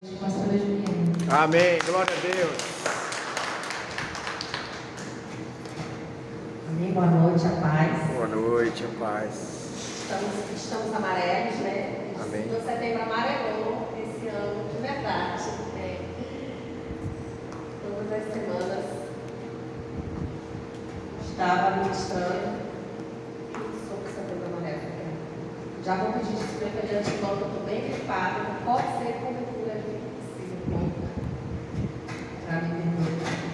Amém. Glória a Deus. Amém. Boa noite, a paz. Boa noite, a paz. Estamos amarelos, né? Amém. No setembro amarelou esse ano, de verdade. Todas as semanas estava ministrando sobre o setembro amarelo. Já vou pedir desculpa de antemão, que eu estou bem gripada. Não pode ser cobertura possível para me perdoar.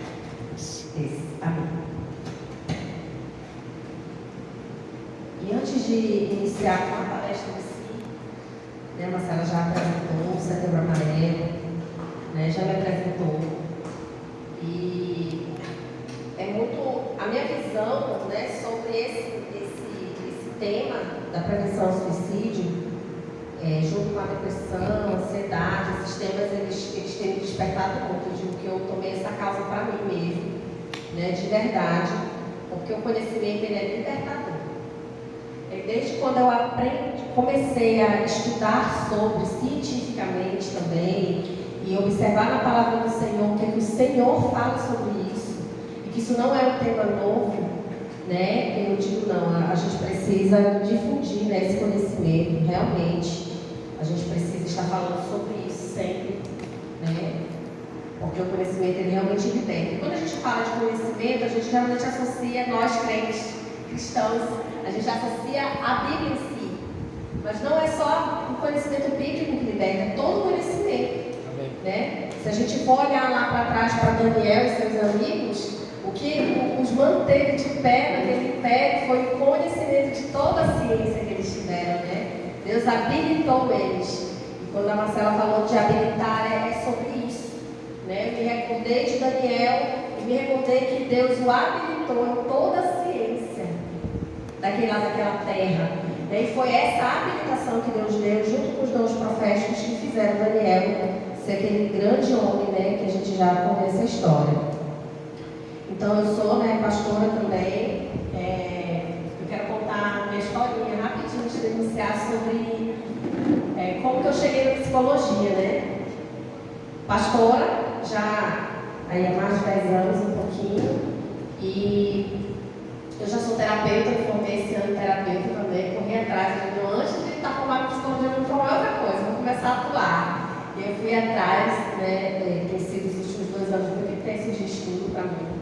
Amém. E antes de iniciar com a palestra em si, né, a Marcela já apresentou o Setembro Amarelo, né, já me apresentou. E é muito a minha visão, né, sobre esse tema da prevenção ao suicídio, junto com a depressão, ansiedade, esses temas eles têm me despertado muito. Eu digo que eu tomei essa causa para mim mesmo, né, de verdade, porque o conhecimento ele é libertador. Desde quando eu comecei a estudar sobre cientificamente também e observar na palavra do Senhor o que o Senhor fala sobre isso, e que isso não é um tema novo, né? Eu digo não, a gente precisa difundir, né, esse conhecimento, realmente. A gente precisa estar falando sobre isso sempre, né? Porque o conhecimento ele realmente liberta. E quando a gente fala de conhecimento, a gente realmente associa nós crentes, cristãos, a gente associa a Bíblia em si. Mas não é só o conhecimento bíblico que liberta, é todo o conhecimento. Amém. Né? Se a gente for olhar lá para trás para Daniel e seus amigos, o que os manteve de pé naquele império foi o conhecimento de toda a ciência que eles tiveram. Né? Deus habilitou eles. E quando a Marcela falou de habilitar, é sobre isso. Né? Eu me recordei de Daniel e me recordei que Deus o habilitou em toda a ciência daquela terra. E foi essa habilitação que Deus deu, junto com os dons proféticos, que fizeram Daniel ser aquele grande homem, né, que a gente já conhece a história. Então eu sou, né, pastora também. Eu quero contar uma historinha rapidinho antes de iniciar sobre como que eu cheguei na psicologia, né? Pastora, já aí há mais de 10 anos, um pouquinho, e eu já sou terapeuta, me formei esse ano terapeuta também, corri atrás, antes de estar formada em psicologia, eu me formei outra coisa, vou começar a atuar. E eu fui atrás, né, tem sido os últimos 2 anos muito intensos de estudo para mim.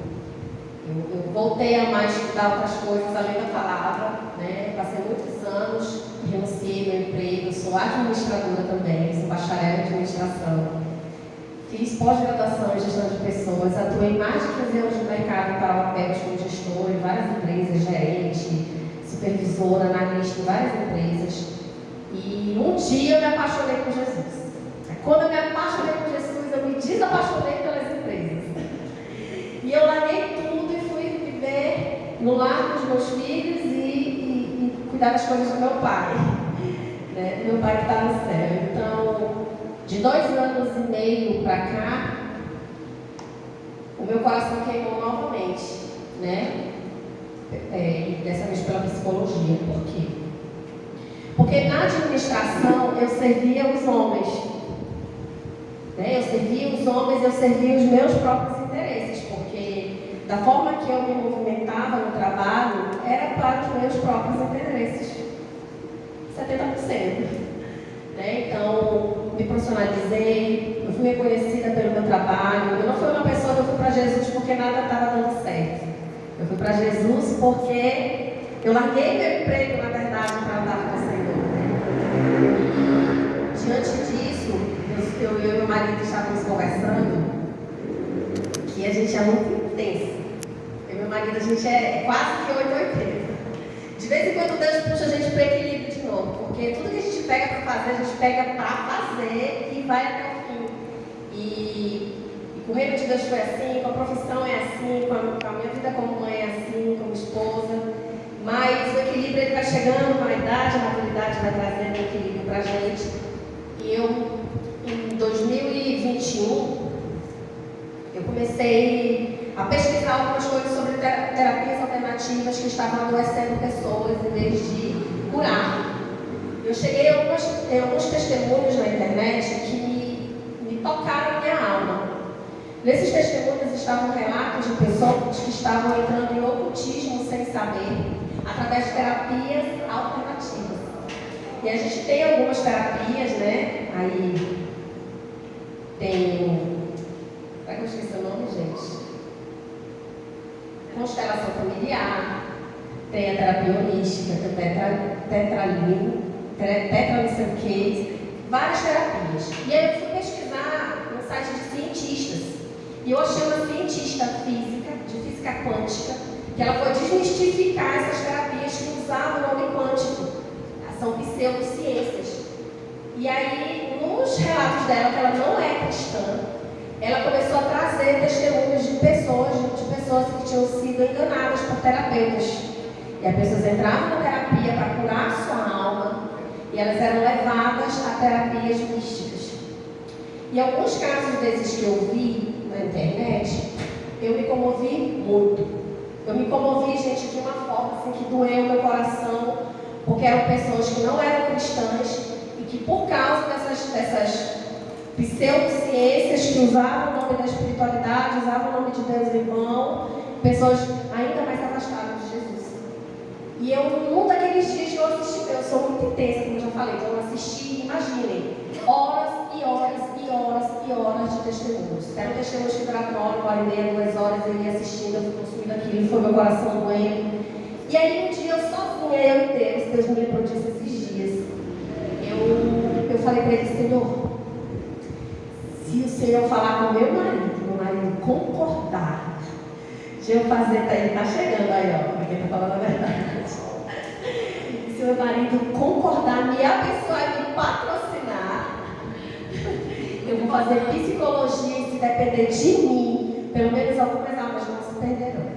Eu voltei a mais estudar outras coisas além da palavra, né, passei muitos anos, renunciei meu emprego, eu sou administradora também, sou bacharel em administração. Fiz pós-graduação em gestão de pessoas, atuei mais de 15 anos no mercado para papéis como gestor em várias empresas, gerente, supervisora, analista em várias empresas. E um dia eu me apaixonei por Jesus. Quando eu me apaixonei por Jesus, eu me desapaixonei pelas empresas. E eu larguei tudo e fui viver no lar dos meus filhos e cuidar das coisas do meu pai. Né? Meu pai que está no céu. Então, de 2 anos e meio para cá, o meu coração queimou novamente, né? E dessa vez pela psicologia. Por quê? Porque na administração eu servia os homens. Né? Eu servia os homens, eu servia os meus próprios interesses. Porque da forma que eu me movimentava no trabalho, era para os meus próprios interesses. 70%. Né? Então, me profissionalizei, eu fui reconhecida pelo meu trabalho. Eu não fui uma pessoa que eu fui para Jesus porque nada estava dando certo. Eu fui para Jesus porque eu larguei meu emprego, na verdade, para andar com o Senhor. Né? E diante disso, eu e meu marido estávamos conversando que a gente é muito intenso. Eu e meu marido, a gente é quase que 880. De vez em quando Deus puxa a gente para equilíbrio de novo, porque tudo que a gente pega para fazer, a gente pega para fazer e vai até o fim. E com o reino de Deus foi assim, com a profissão é assim, com a minha vida como mãe é assim, como esposa. Mas o equilíbrio ele vai chegando com a idade, a maturidade vai trazendo equilíbrio para a gente. E eu, em 2021, eu comecei a pesquisar algumas coisas sobre terapias alternativas que estavam adoecendo pessoas em vez de curar. Eu cheguei a alguns testemunhos na internet que me Nesses testemunhos estavam relatos de pessoas que estavam entrando em ocultismo sem saber, através de terapias alternativas. E a gente tem algumas terapias, né? Aí tem. Será que eu esqueci o nome, gente? Constelação familiar, tem a terapia holística, tem tetra não sei o quê, várias terapias. E aí eu fui pesquisar no site de cientistas. E eu achei uma cientista física, de física quântica, que ela foi desmistificar essas terapias que usavam o nome quântico. São pseudociências. E aí, nos relatos dela, que ela não é cristã, ela começou a trazer testemunhos de pessoas que tinham sido enganadas por terapeutas. E as pessoas entravam na terapia para curar a sua alma e elas eram levadas a terapias místicas. E alguns casos desses que eu vi na internet, eu me comovi muito. Eu me comovi, gente, de uma forma assim, que doeu meu coração, porque eram pessoas que não eram cristãs e que por causa dessas pseudociências que usavam o nome da espiritualidade, usavam o nome de Deus em vão, pessoas ainda mais afastadas de Jesus. E eu, num daqueles dias que eu assisti, eu sou muito intensa, como eu já falei, então eu assisti, imaginem, horas e horas e horas e horas de testemunhos. Eram testemunhos que duravam 1 hora e meia, 2 horas, eu ia assistindo, eu fui consumindo aquilo, foi meu coração doendo. E aí um dia eu sozinha, eu e Deus me lembrou disso esses dias. Eu falei para ele, Senhor, se o Senhor falar com meu marido concordar, de eu fazer, ele está chegando aí, ó, porque ele está falando a verdade. Se meu marido concordar, me abençoar e me patrocinar, eu vou fazer psicologia e se depender de mim, pelo menos algumas almas não se perderão.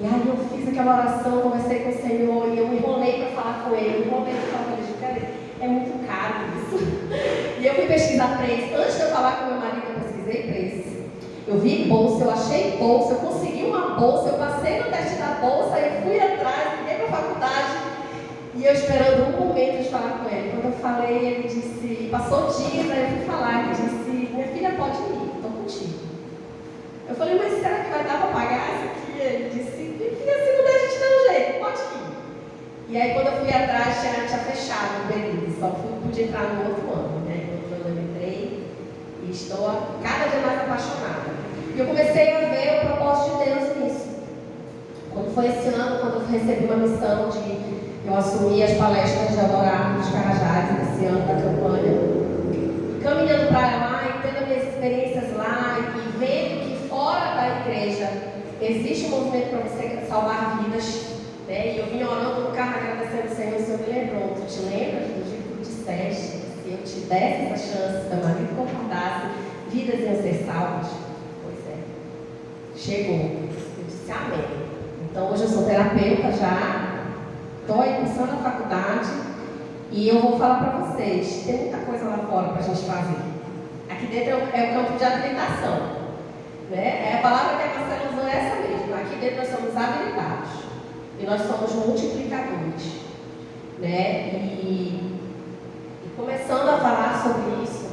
E aí eu fiz aquela oração, conversei com o Senhor e eu me enrolei para falar com ele, é muito caro isso. E eu fui pesquisar preço. Antes de eu falar com meu marido, eu pesquisei preço. Eu vi bolsa, eu achei bolsa, eu consegui uma bolsa, eu passei no teste da bolsa, eu fui atrás, liguei para a faculdade e eu esperando um momento de falar com ele. Quando eu falei, ele disse, passou dias, aí eu fui falar, ele disse, minha filha pode ir, estou contigo. Eu falei, mas será que vai dar para pagar isso aqui? Ele disse, minha filha, se não der, a gente dá um jeito, pode ir. E aí quando eu fui atrás, tinha fechado o período, só pude entrar no outro ano, né? No outro ano eu entrei e estou cada dia mais apaixonada. E eu comecei a ver o propósito de Deus nisso. Quando foi esse ano, quando eu recebi uma missão de eu assumir as palestras de Eldorado dos Carajás, esse ano da campanha, caminhando para lá e tendo minhas experiências lá e vendo que fora da igreja existe um movimento para você salvar vidas. E eu vim orando no carro, agradecendo ao Senhor, o Senhor me lembrou. Tu te lembras do dia que tu disseste, se eu te desse essa chance, se meu marido concordasse, vidas iam ser salvas? Pois é. Chegou. Eu disse amém. Então hoje eu sou terapeuta já, estou aí cursando a faculdade e eu vou falar para vocês, tem muita coisa lá fora para a gente fazer. Aqui dentro é o campo de habilitação. Né? A palavra que a Marcela usou é essa mesmo. Aqui dentro nós somos habilitados. E nós somos multiplicadores, né? E começando a falar sobre isso,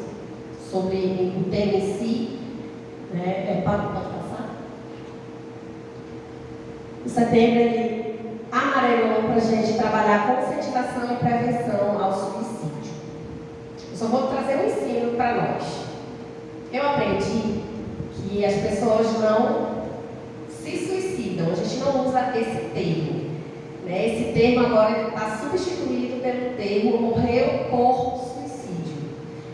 sobre o tema em si, né? Pode passar? O setembro ele amarelou para a gente trabalhar conscientização e prevenção ao suicídio. Eu só vou trazer um ensino para nós. Eu aprendi que as pessoas não se suicidam, a gente não usa esse termo. Né? Esse termo agora está substituído pelo termo morreu por suicídio.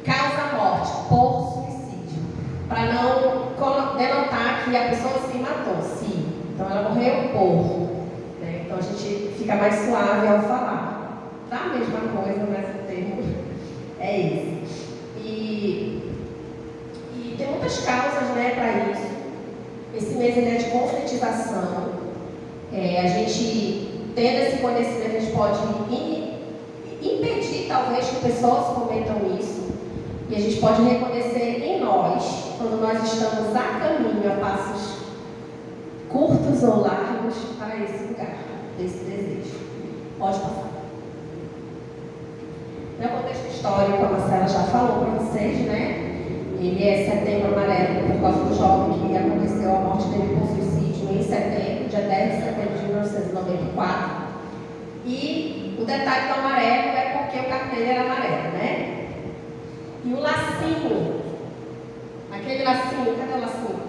Causa morte por suicídio. Para não denotar que a pessoa se matou, sim. Então ela morreu por. Né? Então a gente fica mais suave ao falar. Tá a mesma coisa, mas o termo é esse. E tem muitas causas, né, para isso. Esse mês é de conscientização. A gente, tendo esse conhecimento, a gente pode impedir, talvez, que pessoas cometam isso. E a gente pode reconhecer em nós, quando nós estamos a caminho, a passos curtos ou largos, para esse lugar, desse desejo. Pode passar. No contexto histórico, a Marcela já falou para vocês, né? Ele é Setembro Amarelo, causa do jovem que aconteceu a morte dele por suicídio em setembro, dia 10 de setembro de 1994. E o detalhe do amarelo é porque o cartão dele era amarelo, né? E o lacinho, aquele lacinho, cadê o lacinho?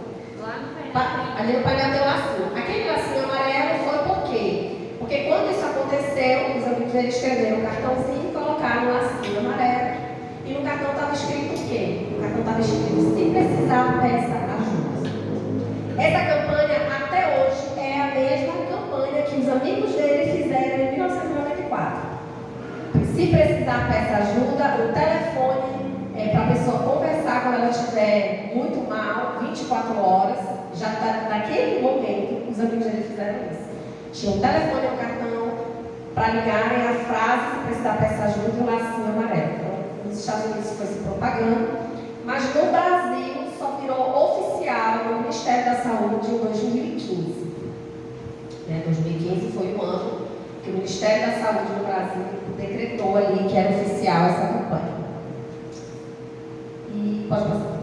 Lá no painel. Ali no painel tem o lacinho. Aquele lacinho amarelo foi por quê? Porque quando isso aconteceu, os amigos dele escreveram um cartãozinho e colocaram um lacinho amarelo. E no cartão estava escrito o quê? No cartão estava escrito: se precisar, peça ajuda. Essa campanha, até hoje, é a mesma campanha que os amigos dele fizeram em 1994. Se precisar, peça ajuda. O telefone é para a pessoa conversar quando ela estiver muito mal, 24 horas. Já está naquele momento, os amigos dele fizeram isso. Tinha um telefone e um cartão para ligarem a frase: se precisar, peça ajuda, e o lacinho amarelo. Então, nos Estados Unidos foi se propagando, mas no Brasil só virou oficial no Ministério da Saúde em 2015. 2015 foi o ano que o Ministério da Saúde no Brasil decretou ali que era oficial essa campanha. E pode passar.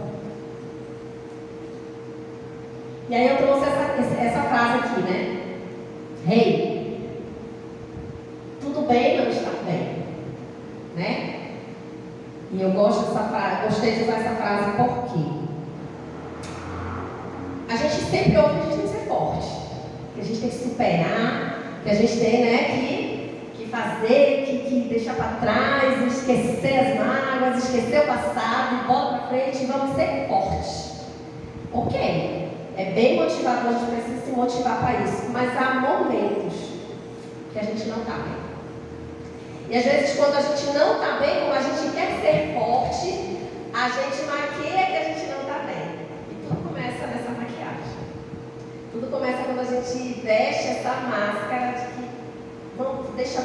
E aí eu trouxe essa frase aqui, né? Hey, tudo bem não estar bem, né? E eu gosto dessa frase, gostei de usar essa frase porque a gente sempre ouve que a gente tem que ser forte, que a gente tem que superar, que a gente tem, né, que fazer, que deixar para trás, esquecer as mágoas, esquecer o passado, bola para frente e vamos ser fortes. Ok, é bem motivador, a gente precisa se motivar para isso, mas há momentos que a gente não está bem. E às vezes, quando a gente não está bem, como a gente quer ser forte, a gente maquia que a gente não está bem. E tudo começa nessa maquiagem. Tudo começa quando a gente veste essa máscara de que não deixa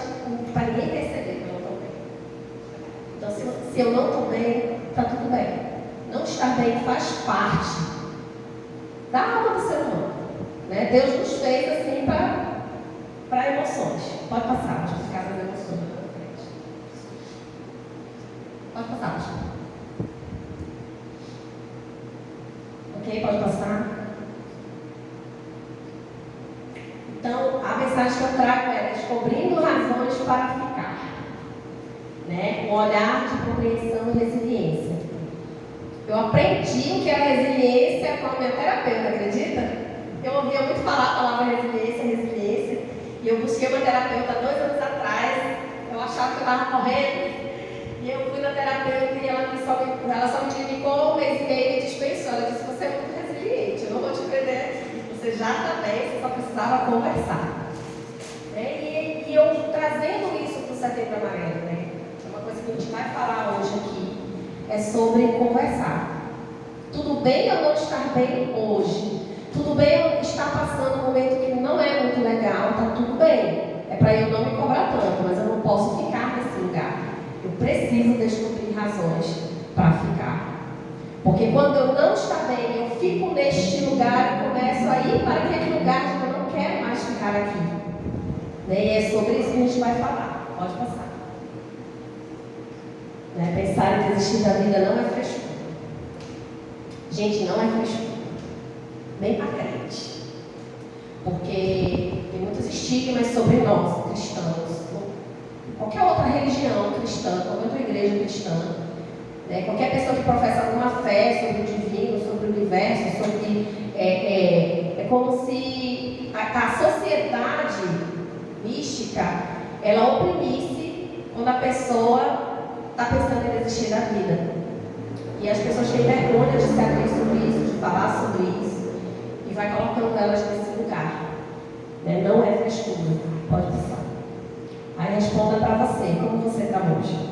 para ninguém perceber que eu não estou bem. Então, se eu não estou bem, está tudo bem. Não estar bem faz parte da alma do ser humano. Né? Deus nos fez assim para emoções. Pode passar, deixa eu ficar nas emoções. Pode passar. Ok, pode passar. Então, a mensagem que eu trago é descobrindo razões para ficar. Né? Um olhar de compreensão e resiliência. Eu aprendi o que era resiliência com a minha terapeuta, acredita? Eu ouvia muito falar a palavra resiliência. E eu busquei uma terapeuta 2 anos atrás. Eu achava que eu estava morrendo. E eu fui na terapeuta e ela só me indicou 1 mês e meio e dispensou. Ela disse: você é muito resiliente, eu não vou te prender aqui. Você já está bem, você só precisava conversar. E eu trazendo isso para o Setembro Amarelo, né? É uma coisa que a gente vai falar hoje aqui. É sobre conversar. Tudo bem eu não estar bem hoje. Tudo bem eu estar passando um momento que não é muito legal. Está tudo bem. É para eu não me cobrar tanto, mas eu não posso ficar nesse lugar. Eu preciso descobrir razões para ficar. Porque quando eu não estou bem, eu fico neste lugar e começo a ir para aquele lugar que eu não quero mais ficar aqui. E é sobre isso que a gente vai falar. Pode passar. Pensar em desistir da vida não é frescura. Gente, não é frescura. Nem para crente. Porque tem muitos estigmas sobre nós, cristãos. Qualquer outra religião cristã, qualquer outra igreja cristã, né? Qualquer pessoa que professa alguma fé sobre o divino, sobre o universo, sobre. É como se a sociedade mística ela oprimisse quando a pessoa está pensando em desistir da vida. E as pessoas têm vergonha de se abrir sobre isso, de falar sobre isso, e vai colocando elas nesse lugar. Né? Não é frescura. Pode passar. Aí responda para você, como você está hoje?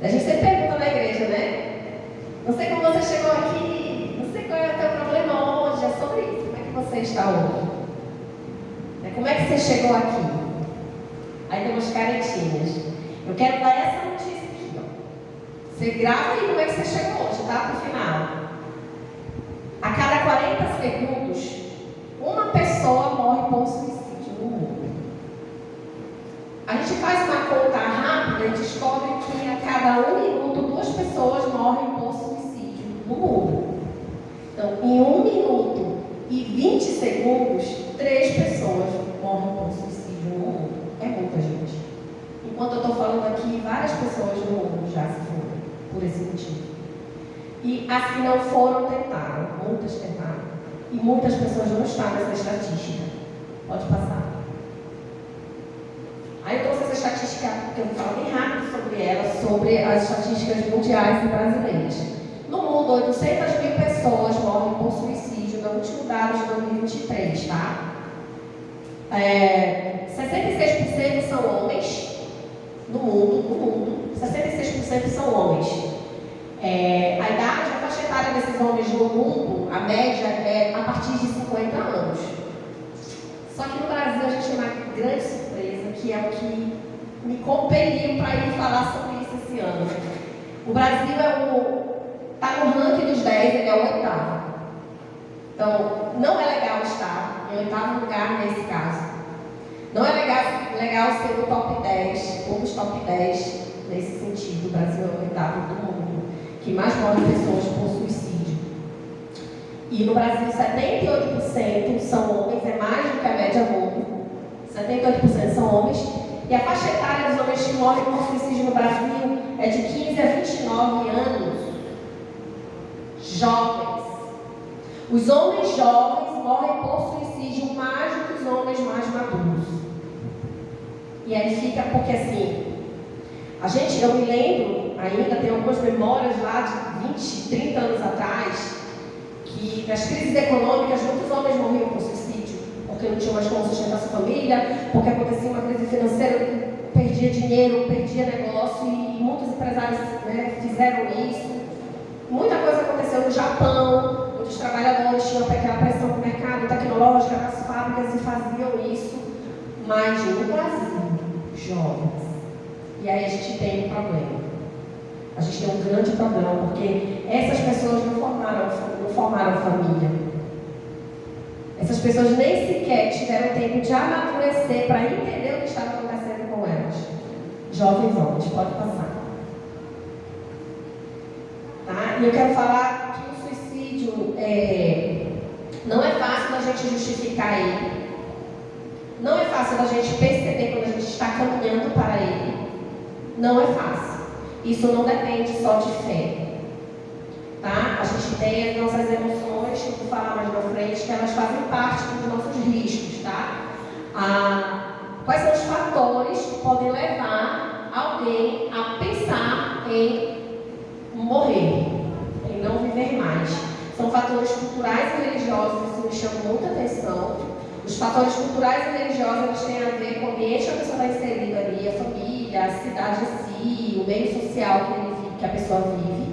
A gente sempre pergunta na igreja, né? Não sei como você chegou aqui, não sei qual é o teu problema hoje, é sobre isso. Como é que você está hoje? Como é que você chegou aqui? Aí tem umas caretinhas. Eu quero dar essa notícia aqui, ó. Você grava aí como é que você chegou hoje, tá? Para o final. A cada 40 segundos, uma pessoa morre por suicídio no mundo. A gente faz uma conta rápida e descobre que a cada 1 minuto 2 pessoas morrem por suicídio no mundo. Então, em 1 e 20 segundos, 3 pessoas morrem por suicídio no mundo. É muita gente. Enquanto eu estou falando aqui, várias pessoas no mundo já se foram por esse motivo. E as que não foram tentaram, muitas tentaram. E muitas pessoas não estão nessa estatística. Pode passar. Aí eu trouxe essa estatística, que eu vou falar bem rápido sobre ela, sobre as estatísticas mundiais e brasileiras. No mundo, 800.000 pessoas morrem por suicídio no último dado de 2023, tá? 66% são homens no mundo, 66% são homens. A idade, a faixa etária desses homens no mundo, a média é a partir de 50 anos. Só que no Brasil a gente tem uma grande surpresa, que é o que me compeliu para ir falar sobre isso esse ano. O Brasil está no ranking dos 10, ele é o 8º. Então, não é legal estar em 8º lugar nesse caso. Não é legal ser no top 10, ou nos top 10 nesse sentido. O Brasil é o 8º do mundo, que mais morrem pessoas por suicídio. E no Brasil, 78% são homens, é mais do que a média mundo. 78% são homens. E a faixa etária dos homens que morrem por suicídio no Brasil é de 15 a 29 anos. Jovens. Os homens jovens morrem por suicídio mais do que os homens mais maduros. E aí fica porque assim, eu me lembro, ainda tem algumas memórias lá de 20, 30 anos atrás, que nas crises econômicas muitos homens morriam por suicídio, porque não tinham mais como sustentar sua família, porque acontecia uma crise financeira, perdia dinheiro, perdia negócio, e muitos empresários, né, fizeram isso. Muita coisa aconteceu no Japão, muitos trabalhadores tinham aquela pressão no mercado tecnológico, nas fábricas, e faziam isso, mas no Brasil, jovens. E aí a gente tem um problema. A gente tem um grande problema, porque essas pessoas não formaram família. Essas pessoas nem sequer tiveram tempo de amadurecer para entender o que estava acontecendo com elas. Jovens homens, pode passar. Tá? E eu quero falar que o suicídio não é fácil da gente justificar ele. Não é fácil da gente perceber quando a gente está caminhando para ele. Não é fácil. Isso não depende só de fé. Tá? A gente tem as nossas emoções, que eu vou falar mais na frente, que elas fazem parte dos nossos riscos. Tá? Quais são os fatores que podem levar alguém a pensar em morrer, em não viver mais? São fatores culturais e religiosos, isso me chama muita atenção. Os fatores culturais e religiosos, eles têm a ver com o ambiente que a pessoa está inserida ali, a família, a cidade em si, o meio social que a pessoa vive,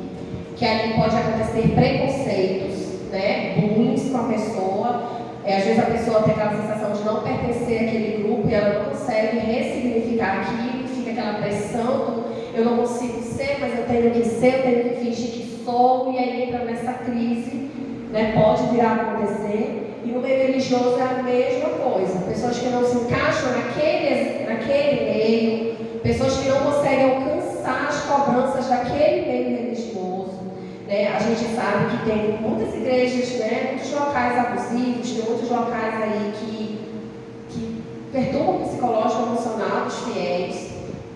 que ali pode acontecer preconceitos, né, bullying com a pessoa. Às vezes a pessoa tem aquela sensação de não pertencer àquele grupo e ela não consegue ressignificar aquilo, fica aquela pressão, eu não consigo ser, mas eu tenho que ser, eu tenho que fingir que sou, e aí entra nessa crise, né, pode vir a acontecer. E no meio religioso é a mesma coisa. Pessoas que não se encaixam naquele meio, pessoas que não conseguem alcançar as cobranças daquele meio religioso. Né? A gente sabe que tem muitas igrejas, né, muitos locais abusivos, tem muitos locais aí que perturbam o psicológico e emocional dos fiéis.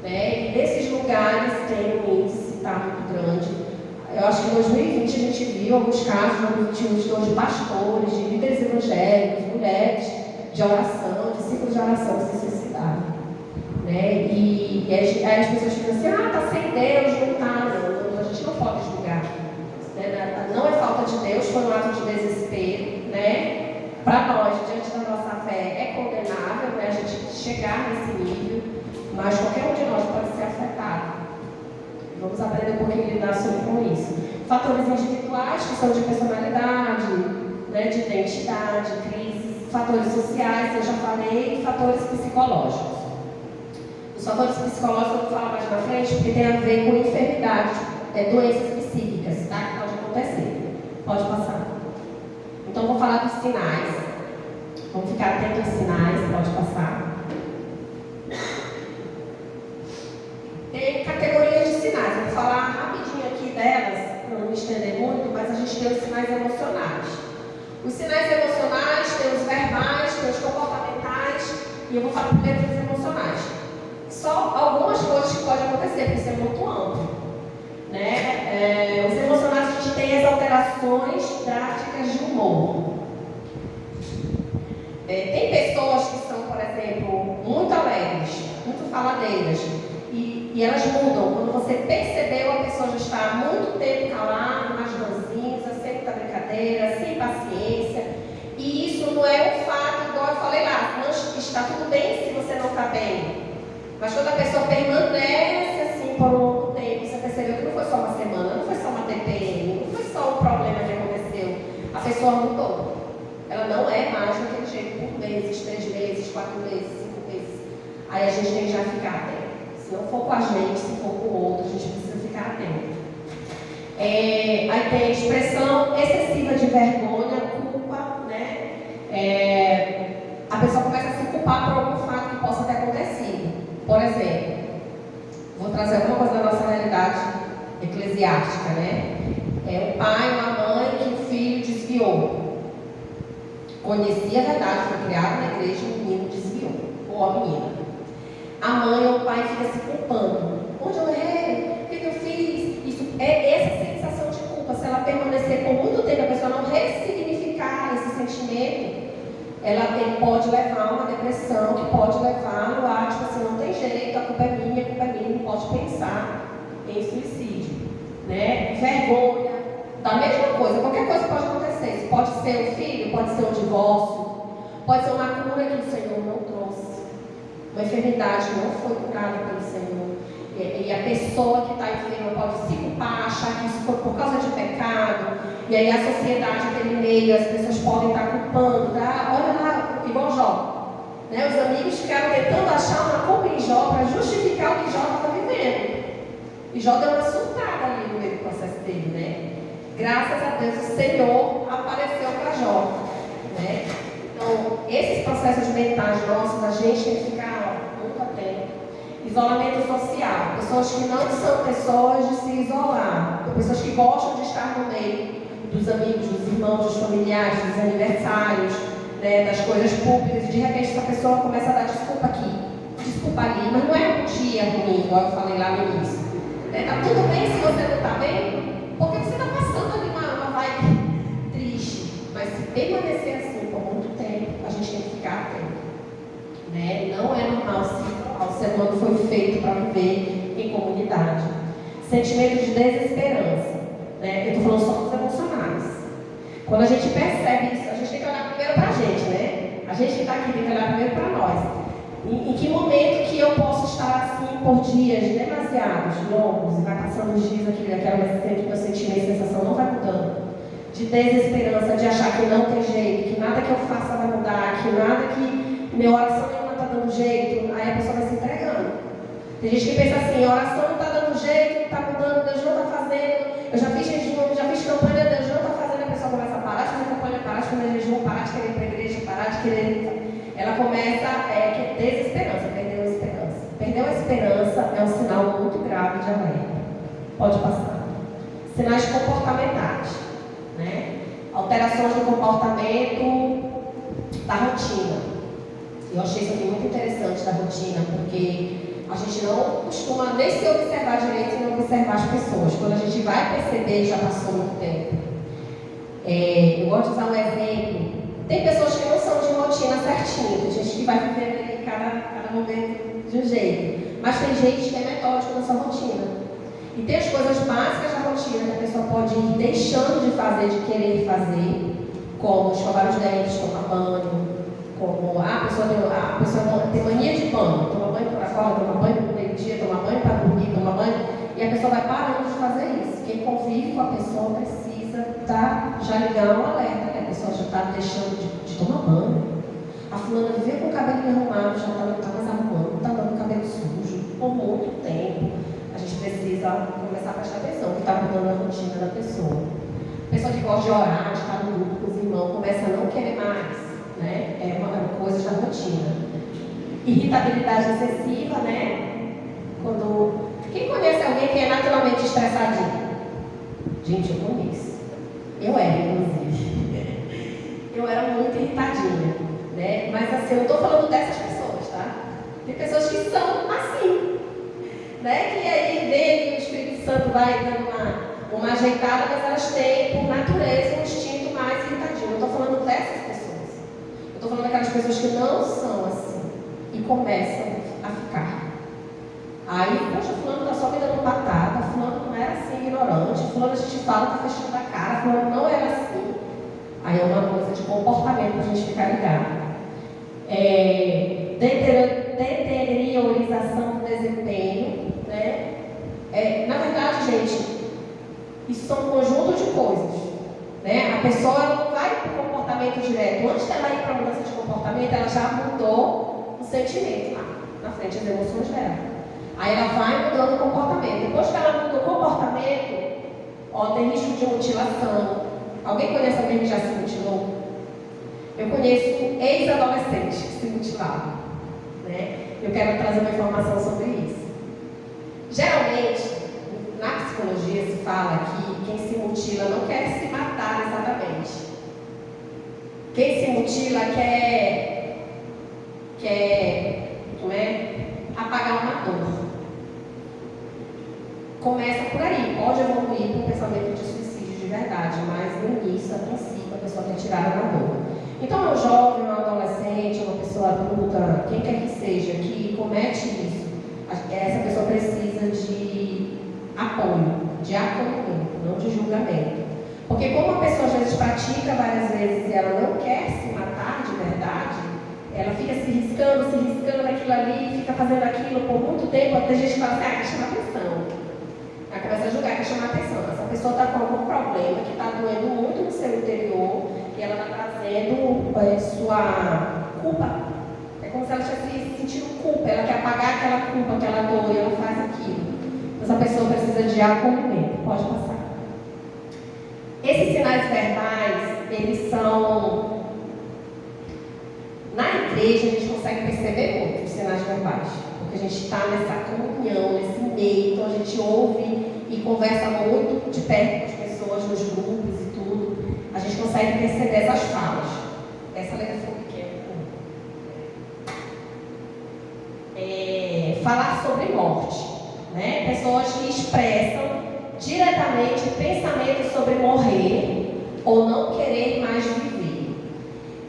Né? E nesses lugares tem um índice muito grande. Eu acho que em 2020 a gente viu alguns casos, de pastores, de líderes evangélicos, mulheres de oração, discípulos de oração se suicidaram. Né? E aí as pessoas ficam assim, está sem Deus, não está, não. A gente não pode julgar. Né? Não é falta de Deus, foi um ato de desespero. Né? Para nós, diante da nossa fé, é condenável, né, a gente chegar nesse nível, mas qualquer um de nós pode ser afetado. Vamos aprender um pouquinho a lidar com isso. Fatores individuais, que são de personalidade, né, de identidade, crises, fatores sociais, eu já falei, e fatores psicológicos. Os fatores psicológicos eu vou falar mais na frente, porque tem a ver com enfermidades, doenças psíquicas, tá, que pode acontecer. Pode passar. Então, vou falar dos sinais. Vamos ficar atentos aos sinais, pode passar. Tem categorias de sinais, vou falar rapidinho aqui delas, para não me estender muito, mas a gente tem os sinais emocionais. Os sinais emocionais E eu vou falar primeiro dos emocionais. Só algumas coisas que podem acontecer, porque isso é muito amplo. Né? Os emocionais, a gente tem as alterações drásticas de humor. Tem pessoas que são, por exemplo, muito alegres, muito faladeiras, e elas mudam. Quando você percebeu, a pessoa já está há muito tempo calada, mais ranzinza, sempre da brincadeira, sem paciência. E isso não é um fato, igual eu falei lá, não está tudo bem se você não está bem. Mas quando a pessoa permanece assim por um longo tempo, você percebeu que não foi só uma semana, não foi só uma TPM, não foi só um problema que aconteceu. A pessoa mudou. Ela não é mais daquele jeito por meses, 3 meses, 4 meses, 5 meses. Aí a gente tem que já ficar atento. Se não for com a gente, se for com o outro, a gente precisa ficar atento. Aí tem a expressão excessiva de vergonha, culpa, né? A pessoa começa a se culpar por algum fato que possa ter acontecido. Por exemplo, vou trazer alguma coisa da nossa realidade eclesiástica, né? O pai, uma mãe que o filho desviou. Conhecia a verdade, foi criado na igreja, o menino desviou, ou a menina. A mãe ou o pai fica se culpando. Onde eu errei? O que eu fiz? Isso é essa sensação de culpa. Se ela permanecer por muito tempo, a pessoa não ressignificar esse sentimento, ele pode levar a uma depressão, que pode levá-lo a, tipo assim, não tem jeito, a culpa é minha, não pode pensar em suicídio. Né? Vergonha, da mesma coisa, qualquer coisa pode acontecer. Isso pode ser o filho, pode ser um divórcio, pode ser uma cura que o Senhor não trouxe. Uma enfermidade não foi curada pelo Senhor. E a pessoa que está enferma pode se culpar, achar que isso foi por causa de pecado. E aí a sociedade, aquele meio, as pessoas podem estar culpando. Tá? Olha lá, igual Jó. Né? Os amigos ficaram tentando achar uma culpa em Jó para justificar o que Jó estava vivendo. E Jó deu uma surtada ali no meio do processo dele, né? Graças a Deus o Senhor apareceu para Jó. Né? Então, esses processos mentais nossos, a gente tem que ficar muito atento. Isolamento social. Pessoas que não são pessoas de se isolar. Pessoas que gostam de estar no meio dos amigos, dos irmãos, dos familiares, dos aniversários, né, das coisas públicas. E de repente essa pessoa começa a dar desculpa aqui, desculpa ali. Mas não é um dia ruim, igual eu falei lá no início. Tá tudo bem se você não está bem? Porque você está passando ali uma vibe triste. Mas se permanecer assim por muito tempo, a gente tem que ficar atento. Né? Não é normal o ser humano foi feito para viver em comunidade. Sentimento de desesperança. Né? Eu estou falando só dos emocionais. Quando a gente percebe isso, a gente tem que olhar primeiro para a gente, né? A gente que está aqui tem que olhar primeiro para nós. Em que momento que eu posso estar assim por dias demasiados, longos, e vai passando os dias meu sentimento, sensação não vai mudando. De desesperança, de achar que não tem jeito, que nada que eu faça vai mudar, que nada que minha oração nenhuma está dando jeito, aí a pessoa vai se entregando. Tem gente que pensa assim, a oração não está dando jeito, não está mudando, Deus não está fazendo, eu já fiz jejum, já fiz campanha, Deus não está fazendo, a pessoa começa a parar de fazer campanha, parar de fazer jejum, parar de querer ir para a igreja, parar de querer... Ela começa a ter desesperança, perdeu a esperança. Perdeu a esperança é um sinal muito grave de alerta. Pode passar. Sinais comportamentais, né? Alterações do comportamento da rotina. Eu achei isso aqui muito interessante da rotina, porque a gente não costuma nem se observar direito e não observar as pessoas. Quando a gente vai perceber, já passou muito tempo. Eu gosto de usar um exemplo. Tem pessoas que não são de rotina certinha, tem gente que vai vivendo ali cada momento de um jeito. Mas tem gente que é metódico na sua rotina. E tem as coisas básicas da rotina que a pessoa pode ir deixando de fazer, de querer fazer, como escovar os dentes, tomar banho, como a pessoa tem mania de banho, toma banho para fora, toma banho no meio-dia, toma banho para dormir, toma banho, e a pessoa vai parando de fazer isso. Quem convive com a pessoa precisa já ligar um alerta, né? A pessoa já está deixando de tomar banho. A fulana vive com o cabelo arrumado, já não está mais arrumando, está dando o cabelo sujo por muito tempo. A gente precisa começar a prestar atenção no que está mudando a rotina da pessoa. A pessoa que gosta de orar, de estar no grupo com os irmãos, começa a não querer mais, né? É uma coisa da rotina. Irritabilidade excessiva, né? Quem conhece alguém que é naturalmente estressadinho? Gente, eu conheço. Eu era, inclusive. Eu era muito irritadinha, né? Mas assim, eu não estou falando dessas pessoas, Tem pessoas que são assim, né? Que aí vem o Espírito Santo vai dando uma ajeitada, mas elas têm, por natureza, um instinto mais irritadinho. Eu estou falando dessas pessoas. Eu estou falando daquelas pessoas que não são assim e começam a ficar. Aí, poxa, fulano está só me dando batata, fulano não era assim, ignorante, fulano a gente fala, está fechando a cara, fulano não era assim. Aí é uma coisa de comportamento para a gente ficar ligado. Deteriorização do desempenho, né? Na verdade, gente, isso são um conjunto de coisas, né? A pessoa não vai para o comportamento direto. Antes dela ir para a mudança de comportamento, ela já mudou o sentimento lá na frente, as emoções dela. Aí ela vai mudando o comportamento. Depois que ela muda o comportamento, tem risco de mutilação. Alguém conhece alguém que já se mutilou? Eu conheço ex-adolescentes que se mutilaram, né? Eu quero trazer uma informação sobre isso. Geralmente, na psicologia se fala que quem se mutila não quer se matar exatamente. Quem se mutila quer apagar uma dor. Começa por aí, pode evoluir para um pensamento de suicídio de verdade, mas no início, a princípio, a pessoa quer tirar a dor. Então, um jovem, um adolescente, uma pessoa adulta, quem quer que seja, que comete isso, essa pessoa precisa de apoio, de acolhimento, não de julgamento. Porque como a pessoa às vezes pratica várias vezes e ela não quer se matar de verdade, ela fica se riscando aquilo ali, fica fazendo aquilo por muito tempo, até a gente fala assim, quer chamar atenção. Aí começa a julgar, quer chamar atenção. Essa pessoa está com algum problema que está doendo muito no seu interior e ela está trazendo sua culpa. É como se ela estivesse sentindo culpa, ela quer apagar aquela culpa, aquela dor e ela faz aquilo. Essa pessoa precisa de acolhimento. Pode passar. Esses sinais verbais, eles são... Na igreja a gente consegue perceber muito os sinais verbais, porque a gente está nessa comunhão, nesse meio, então a gente ouve e conversa muito de perto com as pessoas, nos grupos e tudo. A gente consegue perceber essas falas. Essa letra foi pequena. Falar sobre morte, né? Pessoas que expressam diretamente pensamentos sobre morrer ou não querer mais viver.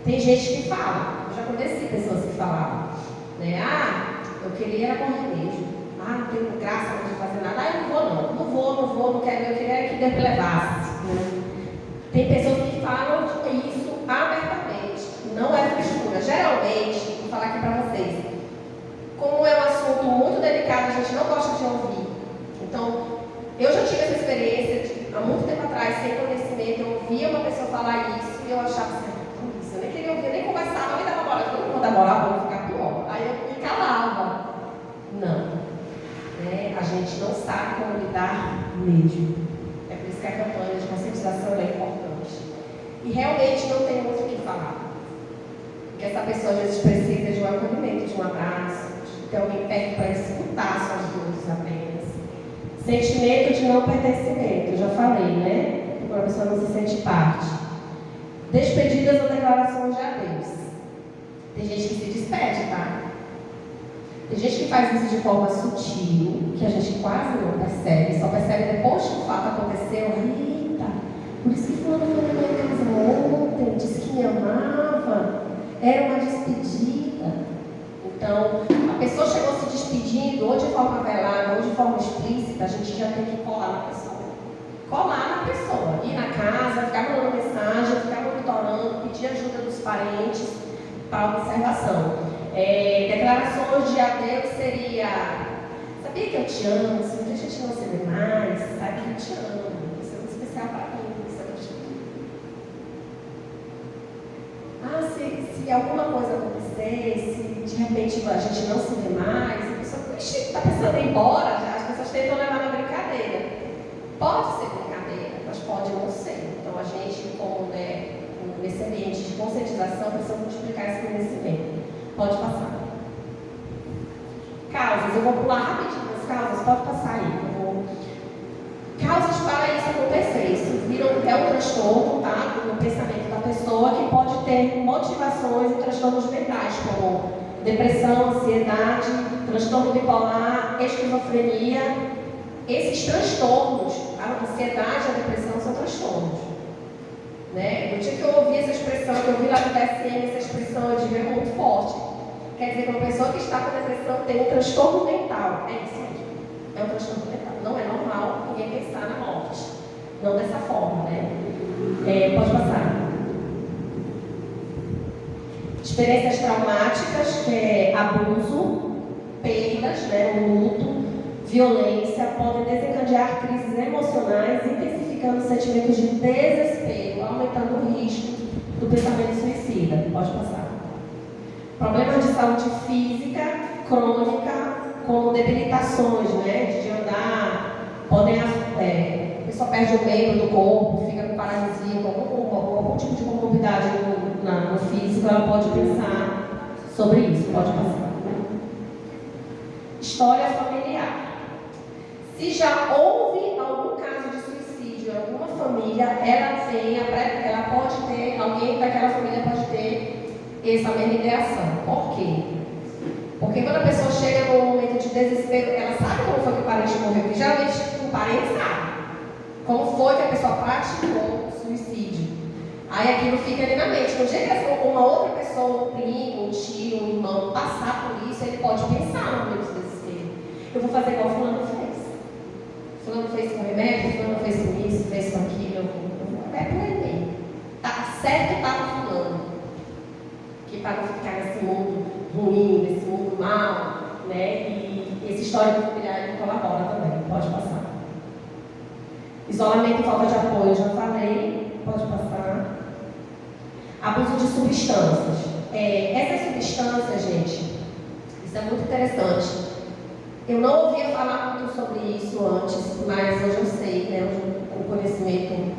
Tem gente que fala. Conheci pessoas que falavam, né? Eu queria morrer mesmo. Não tenho graça de fazer nada. Eu não vou, não quero, eu queria que Deus me levasse. Né? Tem pessoas que falam isso abertamente, não é frescura. Geralmente, vou falar aqui para vocês, como é um assunto muito delicado, a gente não gosta de ouvir. Então, eu já tive essa experiência, há muito tempo atrás, sem conhecimento, eu ouvia uma pessoa falar isso e eu achava assim, eu nem queria ouvir, nem conversava, nem dava moral. Eu não vou dar moral para não ficar pior. Aí eu me calava. Não. A gente não sabe como lidar mesmo. É por isso que a campanha de conscientização é importante. E realmente não tem muito o que falar. Porque essa pessoa às vezes precisa de um acolhimento, de um abraço, de ter alguém perto para escutar suas dores apenas. Sentimento de não pertencimento, eu já falei, né? Quando a pessoa não se sente parte. Despedidas ou declarações de adeus. Tem gente que se despede, tá? Tem gente que faz isso de forma sutil, que a gente quase não percebe, só percebe depois que o fato aconteceu. Eita, por isso que fulano foi na minha casa ontem, disse que me amava, era uma despedida. Então, a pessoa chegou se despedindo, ou de forma velada, ou de forma explícita, a gente já tem que colar na pessoa. Colar na pessoa, ir na casa, ficar mandando mensagem, ficar monitorando, pedir ajuda dos parentes para observação. Declarações de adeus seria: sabia que eu te amo, se a gente não se vê mais, sabe que eu te amo, isso é muito especial para mim, isso é muito se alguma coisa acontecer, se de repente a gente não se vê mais, a pessoa está pensando em ir embora, já, as pessoas tentam levar na brincadeira. Pode ser brincadeira, mas pode não ser. Então a gente, como nesse ambiente de conscientização, precisa multiplicar esse conhecimento. Pode passar. Causas, eu vou pular rapidinho as causas, pode passar aí. Causas para isso acontecer. Isso é um transtorno, tá? No pensamento da pessoa que pode ter motivações e transtornos mentais, como depressão, ansiedade, transtorno bipolar, esquizofrenia. Esses transtornos, a ansiedade e a depressão são transtornos. Né? No dia que eu ouvi essa expressão, que eu vi lá no DSM, essa expressão, eu digo, é muito forte. Quer dizer que uma pessoa que está com depressão tem um transtorno mental. É isso mesmo. É um transtorno mental. Não é normal ninguém pensar na morte. Não dessa forma, né? Pode passar. Experiências traumáticas, que é abuso, perdas, né, o luto, violência, podem desencadear crises emocionais, intensificando sentimentos de desespero, aumentando o risco do pensamento suicida. Pode passar. Problemas de saúde física, crônica, como debilitações, né, de andar, podem, a pessoa perde o membro do corpo, fica com paralisia, algum tipo de comorbidade no físico, ela pode pensar sobre isso. Pode passar. História familiar. Se já houve algum caso de suicídio em alguma família, ela pode ter, alguém daquela família pode ter essa mesma ideação. Por quê? Porque quando a pessoa chega num momento de desespero, ela sabe como foi que o parente morreu, porque geralmente o parente sabe como foi que a pessoa praticou o suicídio. Aí aquilo fica ali na mente. No dia que uma outra pessoa, um primo, um tio, um irmão, passar por isso, ele pode pensar no momento de desespero. Eu vou fazer igual fulano fez. Fulano fez com remédio, fulano fez com isso, fez com aquilo. É por aí mesmo. Tá certo, tá com fulano. Que para não ficar nesse mundo ruim, nesse mundo mal, né? E esse histórico familiar ele colabora também. Pode passar. Isolamento e falta de apoio, eu já falei. Pode passar. Abuso de substâncias. Essas substâncias, gente, isso é muito interessante. Eu não ouvia falar muito sobre isso antes, mas hoje eu sei, né, o conhecimento,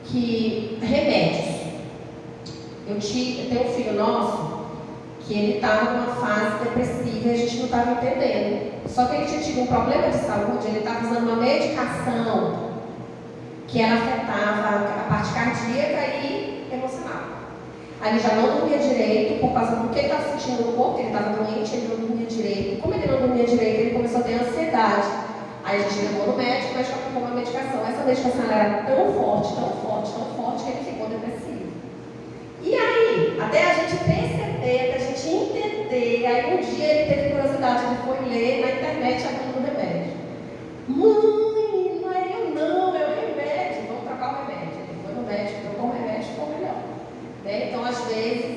que remédios. Eu tenho um filho nosso que ele estava numa fase depressiva e a gente não estava entendendo. Só que ele tinha tido um problema de saúde, ele estava usando uma medicação que ela afetava a parte cardíaca e emocional. Aí ele já não dormia direito por causa do que ele estava sentindo no corpo, ele estava doente, ele não dormia direito. Como ele não dormia direito, ele começou a ter ansiedade. Aí a gente levou no médico, o médico aplicou uma medicação. Essa medicação era tão forte, tão forte, tão forte que ele ficou depressivo. E aí, até a gente perceber, até a gente entender, aí um dia ele teve curiosidade, ele foi ler na internet a bula do remédio. Mãe, não é eu não, é o remédio, vamos trocar o remédio. Ele foi no médico, trocou o remédio, ficou melhor. Né? Então, às vezes,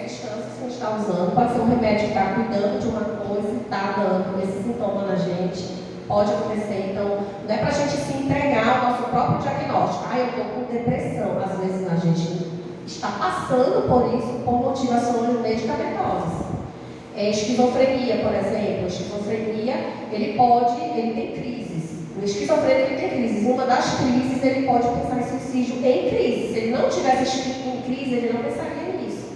substâncias que a gente está usando, pode ser um remédio que está cuidando de uma coisa e está dando esse sintoma na gente, pode acontecer. Então, não é para a gente se entregar ao nosso próprio diagnóstico. Eu estou com depressão. Às vezes, a gente está passando por isso por motivações medicamentosas. Esquizofrenia, por exemplo. Esquizofrenia, ele tem crises. O esquizofrênico ele tem crises. Uma das crises, ele pode pensar em suicídio em crise. Se ele não tivesse em crise, ele não pensaria nisso.